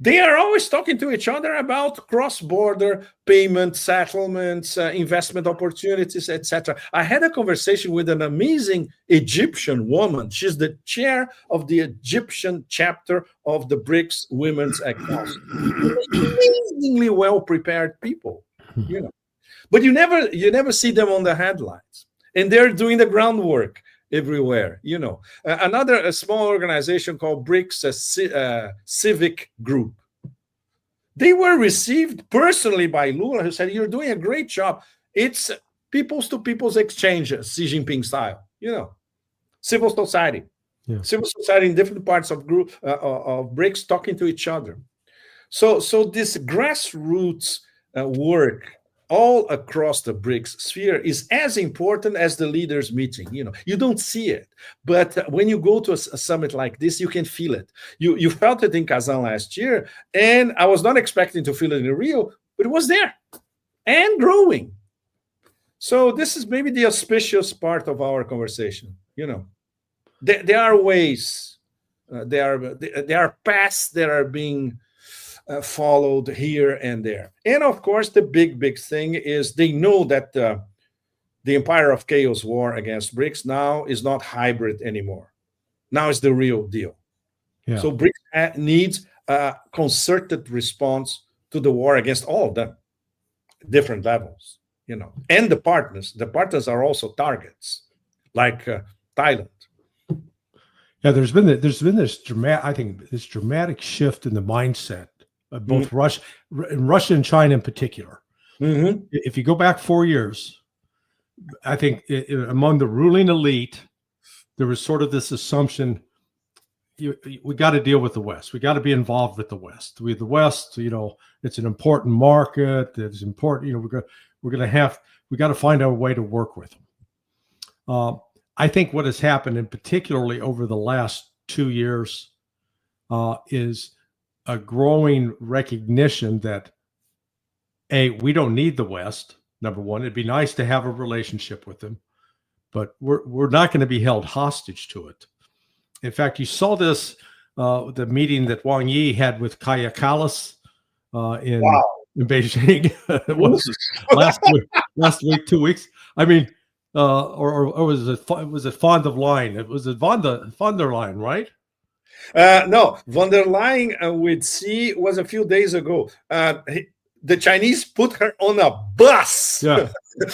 they are always talking to each other about cross-border payment settlements, investment opportunities, etc. I had a conversation with an amazing Egyptian woman. She's the chair of the Egyptian chapter of the BRICS Women's Council. Amazingly well-prepared people, But you never see them on the headlines. And they're doing the groundwork everywhere, a small organization called BRICS Civic Group. They were received personally by Lula, who said, "You're doing a great job." It's people's to people's exchange, Xi Jinping style, civil society, civil society in different parts of BRICS talking to each other. So this grassroots work all across the BRICS sphere is as important as the leaders meeting. You don't see it, but when you go to a summit like this, you can feel it. You felt it in Kazan last year, and I was not expecting to feel it in Rio, but it was there and growing. So this is maybe the auspicious part of our conversation. There are ways, there are paths that are being followed here and there. And of course, the big thing is they know that the Empire of Chaos war against BRICS now is not hybrid anymore. Now it's the real deal. Yeah. So BRICS needs a concerted response to the war against all of them, different levels, And the partners are also targets, like Thailand.
Yeah, there's been this dramatic shift in the mindset of both Russia and China in particular. Mm-hmm. If you go back 4 years, I think among the ruling elite, there was sort of this assumption: we got to deal with the West. We got to be involved with the West. The West, it's an important market. It's important. We got to find our way to work with them. I think what has happened, and particularly over the last 2 years, is a growing recognition that we don't need the West. Number one, it'd be nice to have a relationship with them, but we're not going to be held hostage to it. In fact, you saw this the meeting that Wang Yi had with Kaya Kallas in Beijing. It was last week, 2 weeks. I mean, or was it von der Leyen? It was von der Leyen, right?
No, von der Leyen with C was a few days ago. The Chinese put her on a bus. Yeah.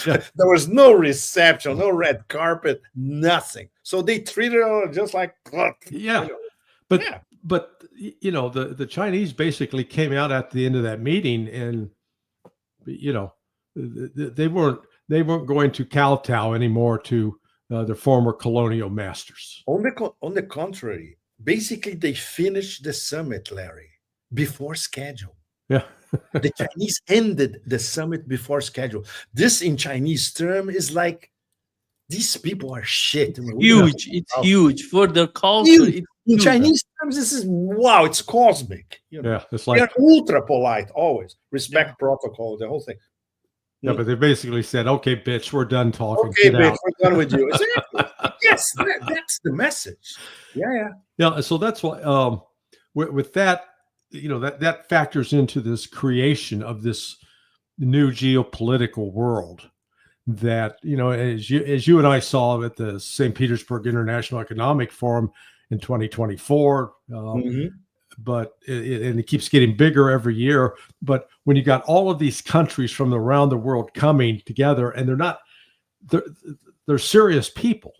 There was no reception, no red carpet, nothing. So they treated her just like
But the Chinese basically came out at the end of that meeting, and they weren't going to kowtow anymore to their former colonial masters.
On the contrary. Basically, they finished the summit, Larry, before schedule.
Yeah.
The Chinese ended the summit before schedule. This, in Chinese term, is like, these people are shit.
Huge. It's huge for the culture.
In Chinese terms, this is wow. It's cosmic.
Yeah, it's like
they're ultra polite, always respect protocol, the whole thing.
Yeah, but they basically said, "Okay, bitch, we're done talking.
Okay, bitch, we're done with you." Yes, that's the message. Yeah.
Yeah, so that's why with that, that factors into this creation of this new geopolitical world that, as you and I saw at the St. Petersburg International Economic Forum in 2024, but it keeps getting bigger every year. But when you got all of these countries from around the world coming together, and they're serious people.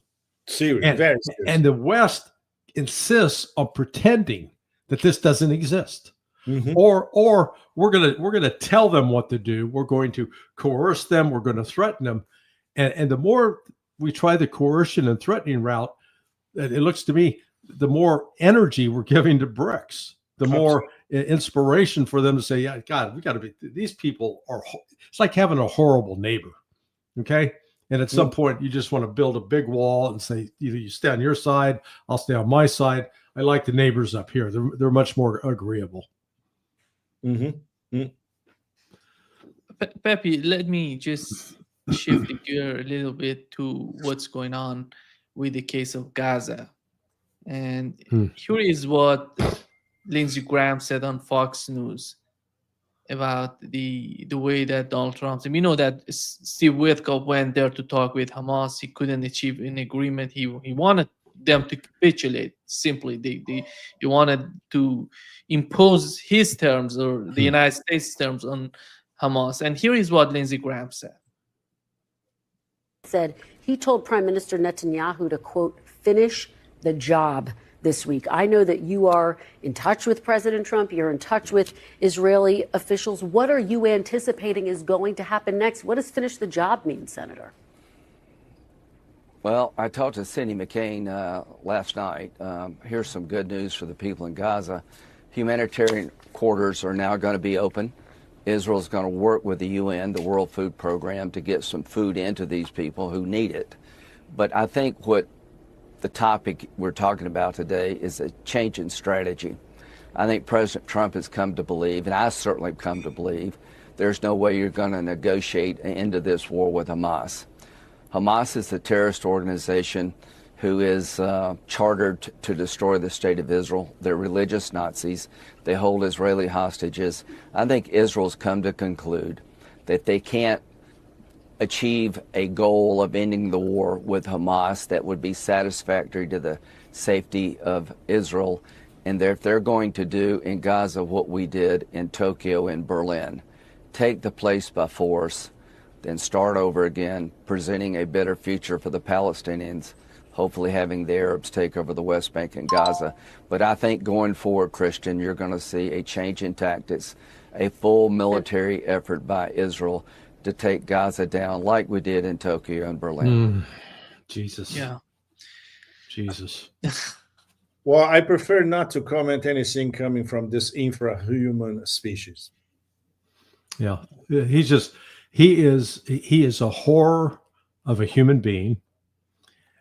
Serious, very serious.
And the West insists on pretending that this doesn't exist. Or we're gonna tell them what to do. We're going to coerce them. We're going to threaten them. And the more we try the coercion and threatening route, it looks to me, the more energy we're giving to BRICS, the more inspiration for them to say, yeah, God, we got to be, these people are, it's like having a horrible neighbor. Okay. And at some point you just want to build a big wall and say, either you stay on your side, I'll stay on my side. I like the neighbors up here. They're much more agreeable.
Pepe, let me just shift the gear a little bit to what's going on with the case of Gaza. And here is what Lindsey Graham said on Fox News about the way that Donald Trump, and we know that Steve Witkoff went there to talk with Hamas. He couldn't achieve an agreement. He wanted them to capitulate. Simply, he wanted to impose his terms or the United States terms on Hamas. And here is what Lindsey Graham said.
He told Prime Minister Netanyahu to, quote, finish the job this week. I know that you are in touch with President Trump. You're in touch with Israeli officials. What are you anticipating is going to happen next? What does finish the job mean, Senator?
Well, I talked to Cindy McCain last night. Here's some good news for the people in Gaza. Humanitarian quarters are now going to be open. Israel's going to work with the UN, the World Food Program, to get some food into these people who need it. But I think what the topic we're talking about today is a change in strategy. I think President Trump has come to believe, and I certainly come to believe, there's no way you're going to negotiate an end to this war with Hamas. Hamas is a terrorist organization who is chartered to destroy the state of Israel. They're religious Nazis. They hold Israeli hostages. I think Israel's come to conclude that they can't achieve a goal of ending the war with Hamas that would be satisfactory to the safety of Israel. And if they're going to do in Gaza what we did in Tokyo and Berlin, take the place by force, then start over again, presenting a better future for the Palestinians, hopefully having the Arabs take over the West Bank and Gaza. But I think going forward, Christian, you're going to see a change in tactics, a full military effort by Israel to take Gaza down like we did in Tokyo and Berlin.
Jesus.
Yeah.
Jesus.
Well, I prefer not to comment anything coming from this infrahuman species.
Yeah. He is a horror of a human being.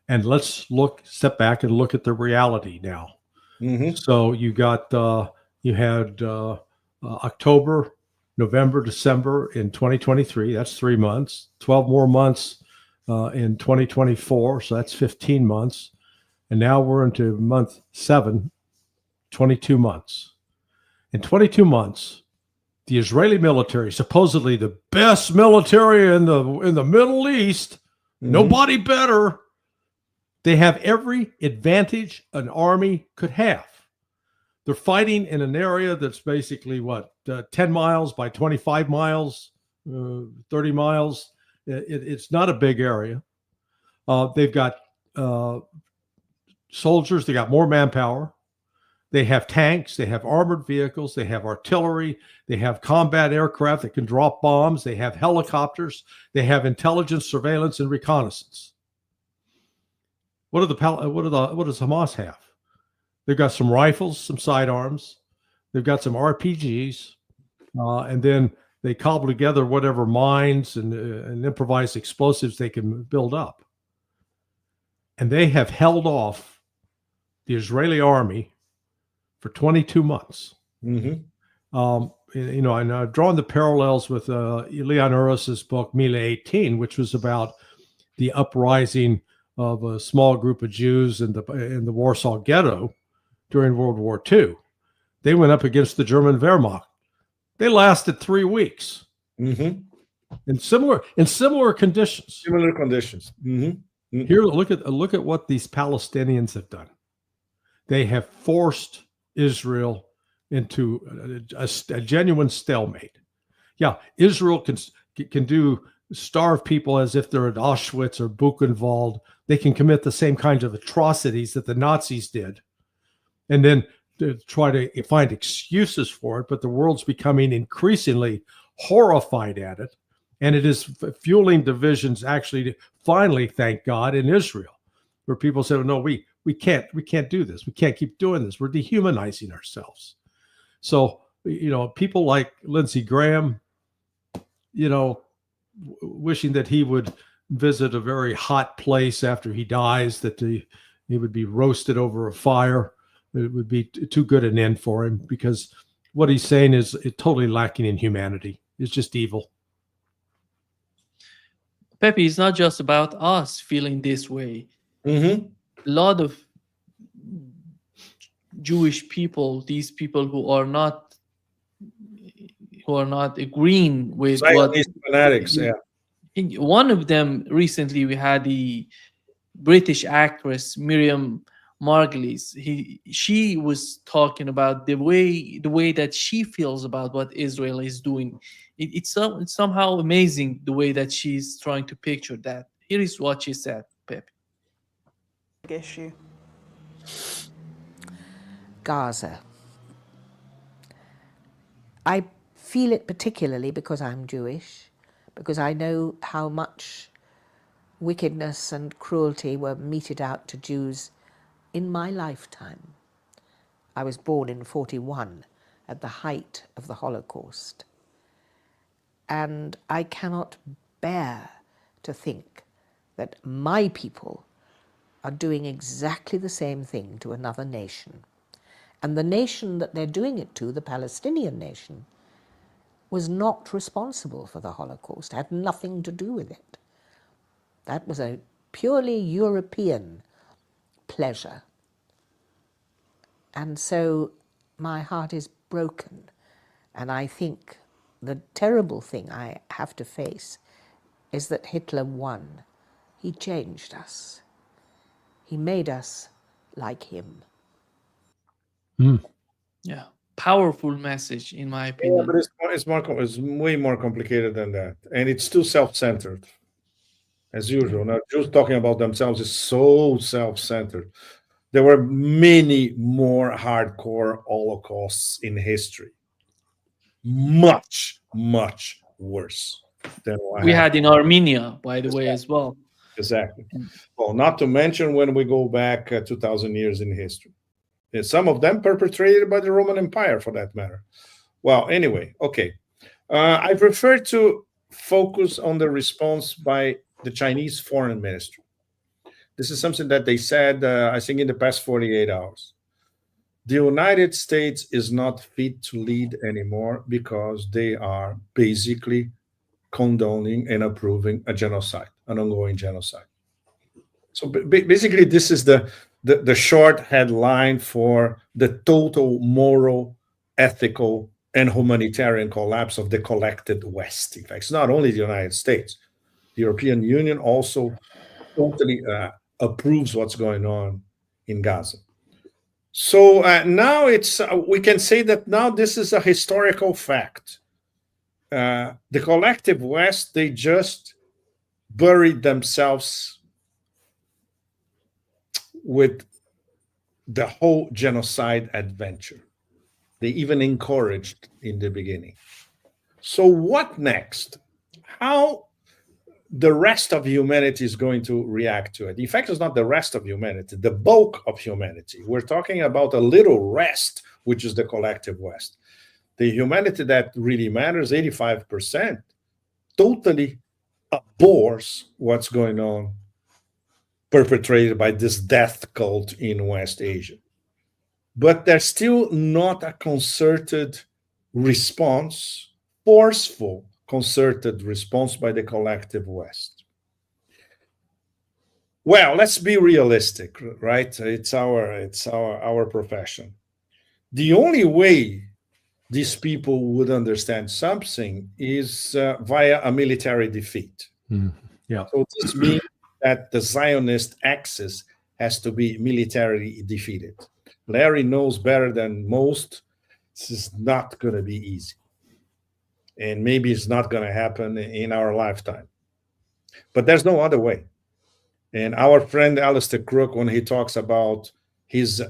And let's step back and look at the reality now. So you had October, November, December in 2023. That's 3 months. 12 more months in 2024. So that's 15 months. And now we're into month 7, 22 months. In 22 months, the Israeli military, supposedly the best military in the Middle East, nobody better. They have every advantage an army could have. They're fighting in an area that's basically 10 miles by 25 miles, 30 miles. It's not a big area. They've got soldiers. They got more manpower. They have tanks. They have armored vehicles. They have artillery. They have combat aircraft that can drop bombs. They have helicopters. They have intelligence, surveillance, and reconnaissance. What does Hamas have? They've got some rifles, some sidearms. They've got some RPGs, and then they cobble together whatever mines and improvised explosives they can build up. And they have held off the Israeli army for 22 months. And I've drawn the parallels with Leon Uris's book, Mila 18, which was about the uprising of a small group of Jews in the Warsaw Ghetto during World War II. They went up against the German Wehrmacht. They lasted 3 weeks in similar conditions.
Similar conditions.
Here, look at what these Palestinians have done. They have forced Israel into a genuine stalemate. Yeah, Israel can do starve people as if they're at Auschwitz or Buchenwald. They can commit the same kinds of atrocities that the Nazis did, and then to try to find excuses for it. But the world's becoming increasingly horrified at it, and it is fueling divisions. Actually, finally, thank God, in Israel, where people say, "No, we can't do this. We can't keep doing this. We're dehumanizing ourselves." So, people like Lindsey Graham, wishing that he would visit a very hot place after he dies, that he would be roasted over a fire. It would be too good an end for him, because what he's saying is totally lacking in humanity. It's just evil.
Pepe, it's not just about us feeling this way.
Mm-hmm.
A lot of Jewish people, these people who are not agreeing with
Zionist fanatics, yeah.
One of them recently, we had the British actress Miriam Margolyes. She was talking about the way that she feels about what Israel is doing. It's somehow amazing the way that she's trying to picture that. Here is what she said, Pepe.
Issue.
Gaza. I feel it particularly because I'm Jewish, because I know how much wickedness and cruelty were meted out to Jews in my lifetime. I was born in 1941 at the height of the Holocaust. And I cannot bear to think that my people are doing exactly the same thing to another nation. And the nation that they're doing it to, the Palestinian nation, was not responsible for the Holocaust, had nothing to do with it. That was a purely European pleasure. And so my heart is broken. And I think the terrible thing I have to face is that Hitler won. He changed us. He made us like him.
Yeah, powerful message, in my opinion.
Yeah, but it's way more complicated than that, and it's too self-centered, as usual. Now, Jews talking about themselves is so self-centered. There were many more hardcore Holocausts in history, much worse than what
we had in Armenia, by the way, as well.
Exactly. Well, not to mention when we go back 2,000 years in history. Some of them perpetrated by the Roman Empire, for that matter. Well, anyway, okay. I prefer to focus on the response by the Chinese foreign ministry. This is something that they said, I think, in the past 48 hours. The United States is not fit to lead anymore because they are basically condoning and approving a genocide, an ongoing genocide. So basically, this is the short headline for the total moral, ethical, and humanitarian collapse of the collected West. In fact, it's not only the United States. The European Union also totally approves what's going on in Gaza. So now we can say that now this is a historical fact. The collective West, they just buried themselves with the whole genocide adventure. They even encouraged in the beginning. So what next? How the rest of humanity is going to react to it? In fact, it's not the rest of humanity, the bulk of humanity. We're talking about a little rest, which is the collective West. The humanity that really matters, 85%, totally abhors what's going on, perpetrated by this death cult in West Asia. But there's still not a concerted response, forceful concerted response by the collective West. Well, let's be realistic, right? It's our profession. The only way these people would understand something is via a military defeat.
Yeah.
So this means that the Zionist axis has to be militarily defeated. Larry knows better than most, this is not going to be easy. And maybe it's not going to happen in our lifetime. But there's no other way. And our friend Alistair Crook, when he talks about his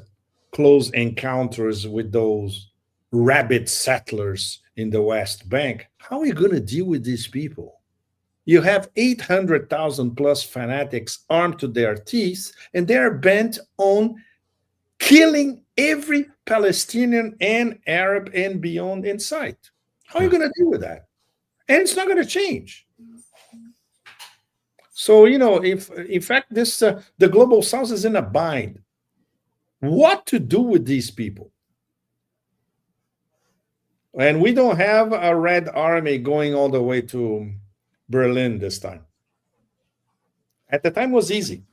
close encounters with those rabid settlers in the West Bank, how are you going to deal with these people? You have 800,000 plus fanatics armed to their teeth, and they're bent on killing every Palestinian and Arab and beyond in sight. How are you going to deal with that? And it's not going to change. So, if in fact the global south is in a bind, what to do with these people? And we don't have a Red Army going all the way to Berlin this time. At the time was easy,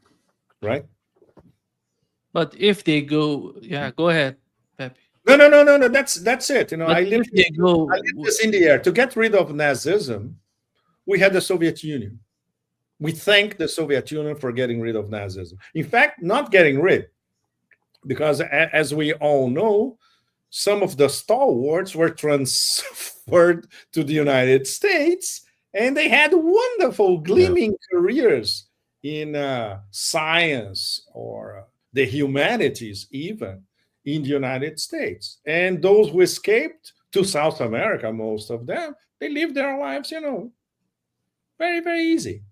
right?
But if they go, go ahead, Pepe.
No. That's it. I live this in the air. To get rid of Nazism, we had the Soviet Union. We thank the Soviet Union for getting rid of Nazism. In fact, not getting rid, because as we all know, some of the stalwarts were transferred to the United States, and they had wonderful, gleaming careers in science or the humanities, even in the United States. And those who escaped to South America, most of them, they lived their lives, very, very easy.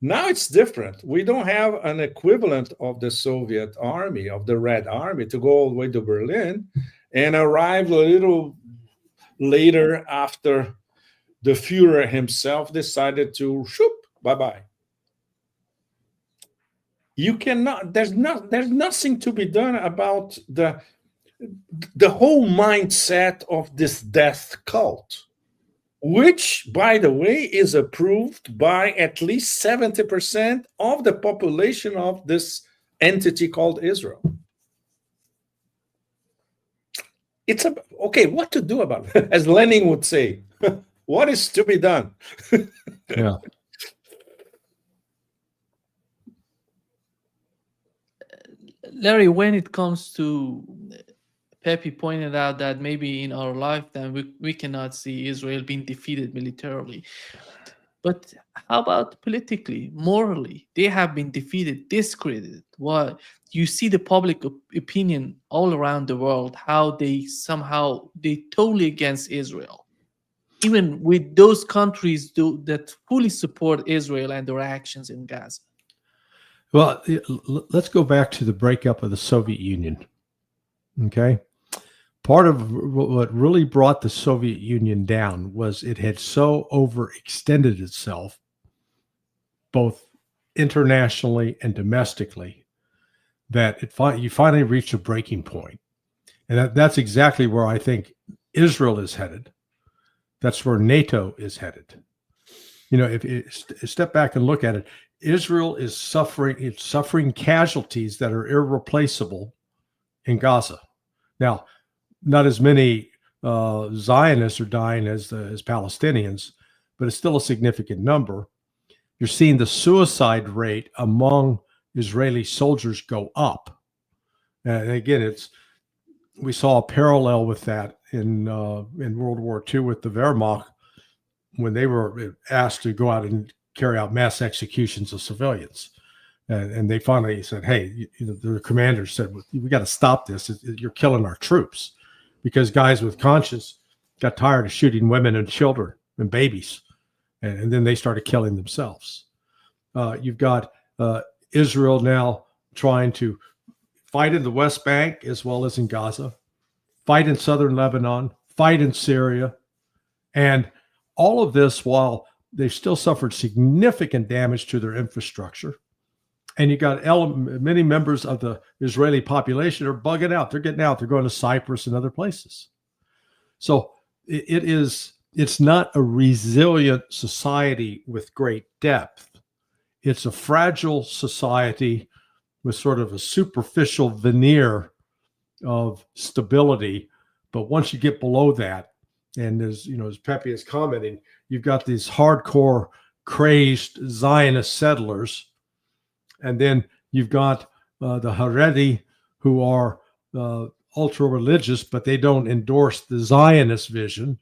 Now it's different. We don't have an equivalent of the Soviet army, of the Red Army, to go all the way to Berlin and arrive a little later after the Führer himself decided to shoop, bye-bye. You cannot, there's nothing to be done about the whole mindset of this death cult, which, by the way, is approved by at least 70% of the population of this entity called Israel. It's okay, what to do about it? As Lenin would say, what is to be done?
Yeah.
Larry, when it comes to, Pepe pointed out that maybe in our lifetime we cannot see Israel being defeated militarily. But how about politically, morally? They have been defeated, discredited. What you see the public opinion all around the world, how they totally against Israel. Even with those countries that fully support Israel and their actions in Gaza.
Well, let's go back to the breakup of the Soviet Union. Okay. Part of what really brought the Soviet Union down was it had so overextended itself, both internationally and domestically, that you finally reached a breaking point. And that's exactly where I think Israel is headed. That's where NATO is headed. If you step back and look at it, Israel is suffering casualties that are irreplaceable in Gaza. Now, not as many Zionists are dying as Palestinians, but it's still a significant number. You're seeing the suicide rate among Israeli soldiers go up. And again, we saw a parallel with that in World War II with the Wehrmacht when they were asked to go out and carry out mass executions of civilians. And they finally said, hey, the commanders said, we got to stop this. You're killing our troops. Because guys with conscience got tired of shooting women and children and babies. And then they started killing themselves. You've got Israel now trying to fight in the West Bank as well as in Gaza, fight in southern Lebanon, fight in Syria. And all of this while they've still suffered significant damage to their infrastructure. And you got many members of the Israeli population are bugging out. They're getting out. They're going to Cyprus and other places. So it's not a resilient society with great depth. it's a fragile society with sort of a superficial veneer of stability. But once you get below that, and as Pepe is commenting, you've got these hardcore, crazed Zionist settlers, and then you've got the Haredi, who are ultra religious, but they don't endorse the Zionist vision.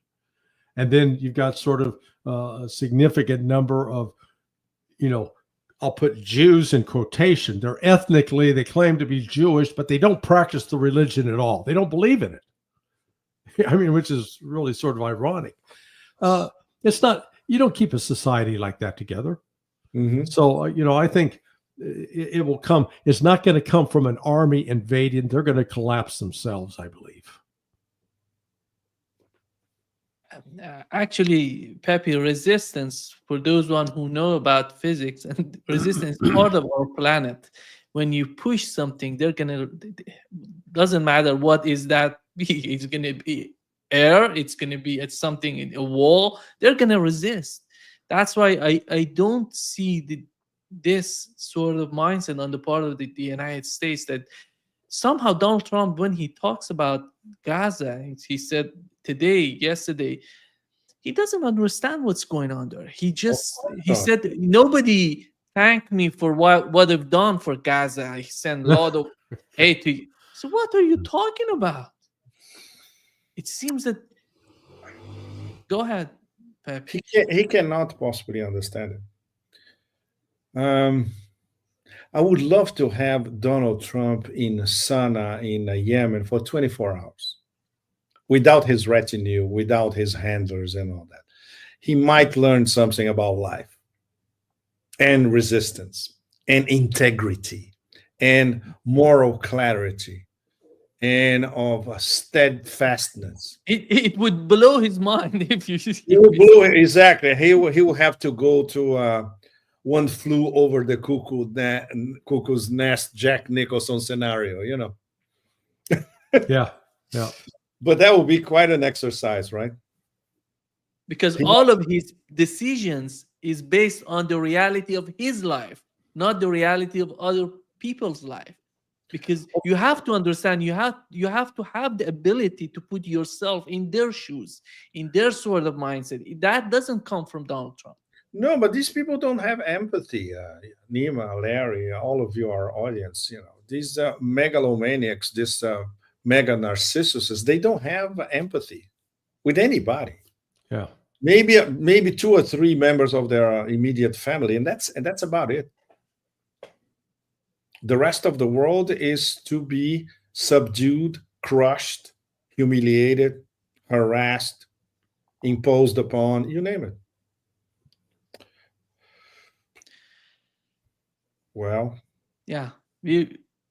And then you've got sort of a significant number of, I'll put Jews in quotation. They're ethnically, they claim to be Jewish, but they don't practice the religion at all. They don't believe in it. I mean, which is really sort of ironic. It's not, you don't keep a society like that together.
Mm-hmm.
So, I think it will come. It's not going to come from an army invading. They're going to collapse themselves, I believe.
Actually, Pepe, resistance, for those one who know about physics, and resistance is part of our planet. When you push something, doesn't matter what is that be. It's gonna be air, it's gonna be at something in a wall, they're gonna resist. That's why I don't see this sort of mindset on the part of the United States, that somehow Donald Trump, when he talks about Gaza, he said yesterday, he doesn't understand what's going on there. He said, nobody thanked me for what I've done for Gaza. I sent a lot of hate to you. So what are you talking about? It seems that, go ahead, Pepe.
He cannot possibly understand it. I would love to have Donald Trump in Sana'a in Yemen for 24 hours without his retinue, without his handlers and all that. He might learn something about life and resistance and integrity and moral clarity and of steadfastness.
It would blow his mind if you.
He will blow it, exactly. He will have to go to One Flew Over the Cuckoo's Nest, Jack Nicholson scenario,
Yeah.
But that will be quite an exercise, right?
Because all of his decisions is based on the reality of his life, not the reality of other people's life. Because you have to understand, you have to have the ability to put yourself in their shoes, in their sort of mindset. That doesn't come from Donald Trump.
No, but these people don't have empathy. Nima, Larry, all of you, our audience, these megalomaniacs, these mega narcissuses, they don't have empathy with anybody.
Yeah.
Maybe 2 or 3 members of their immediate family, and that's about it. The rest of the world is to be subdued, crushed, humiliated, harassed, imposed upon, you name it. Well,
yeah.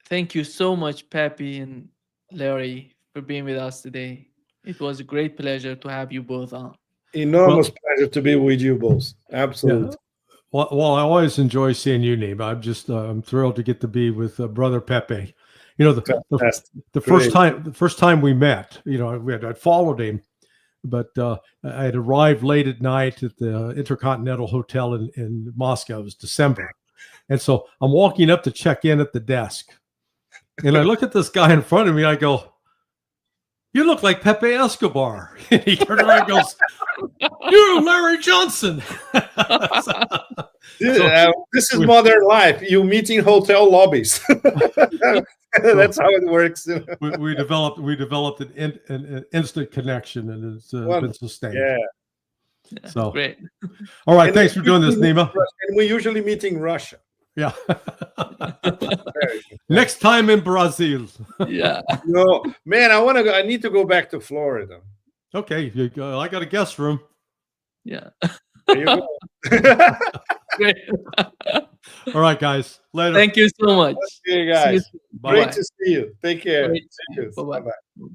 Thank you so much, Pepe and Larry, for being with us today. It was a great pleasure to have you both on.
Enormous pleasure to be with you both. Absolutely.
Yeah. Well, I always enjoy seeing you, Neem. I'm thrilled to get to be with Brother Pepe. The first time we met, I'd followed him, but I had arrived late at night at the Intercontinental Hotel in Moscow. It was December. And so I'm walking up to check in at the desk, and I look at this guy in front of me. I go, "You look like Pepe Escobar." And he turned around and goes, "You're Larry Johnson."
This is modern life. You meet in hotel lobbies. That's how it works.
we developed an instant connection, and it's been sustained.
Yeah.
So
great.
All right, thanks for doing this, Nima.
And we usually meet in Russia.
Yeah. Next time in Brazil.
Yeah.
No, man, I need to go back to Florida.
Okay, I got a guest room.
Yeah.
There you go.
Great.
All right, guys. Later.
Thank you so much.
Okay, guys.
Great
to see you. Take care.
Bye-bye.
Bye-bye.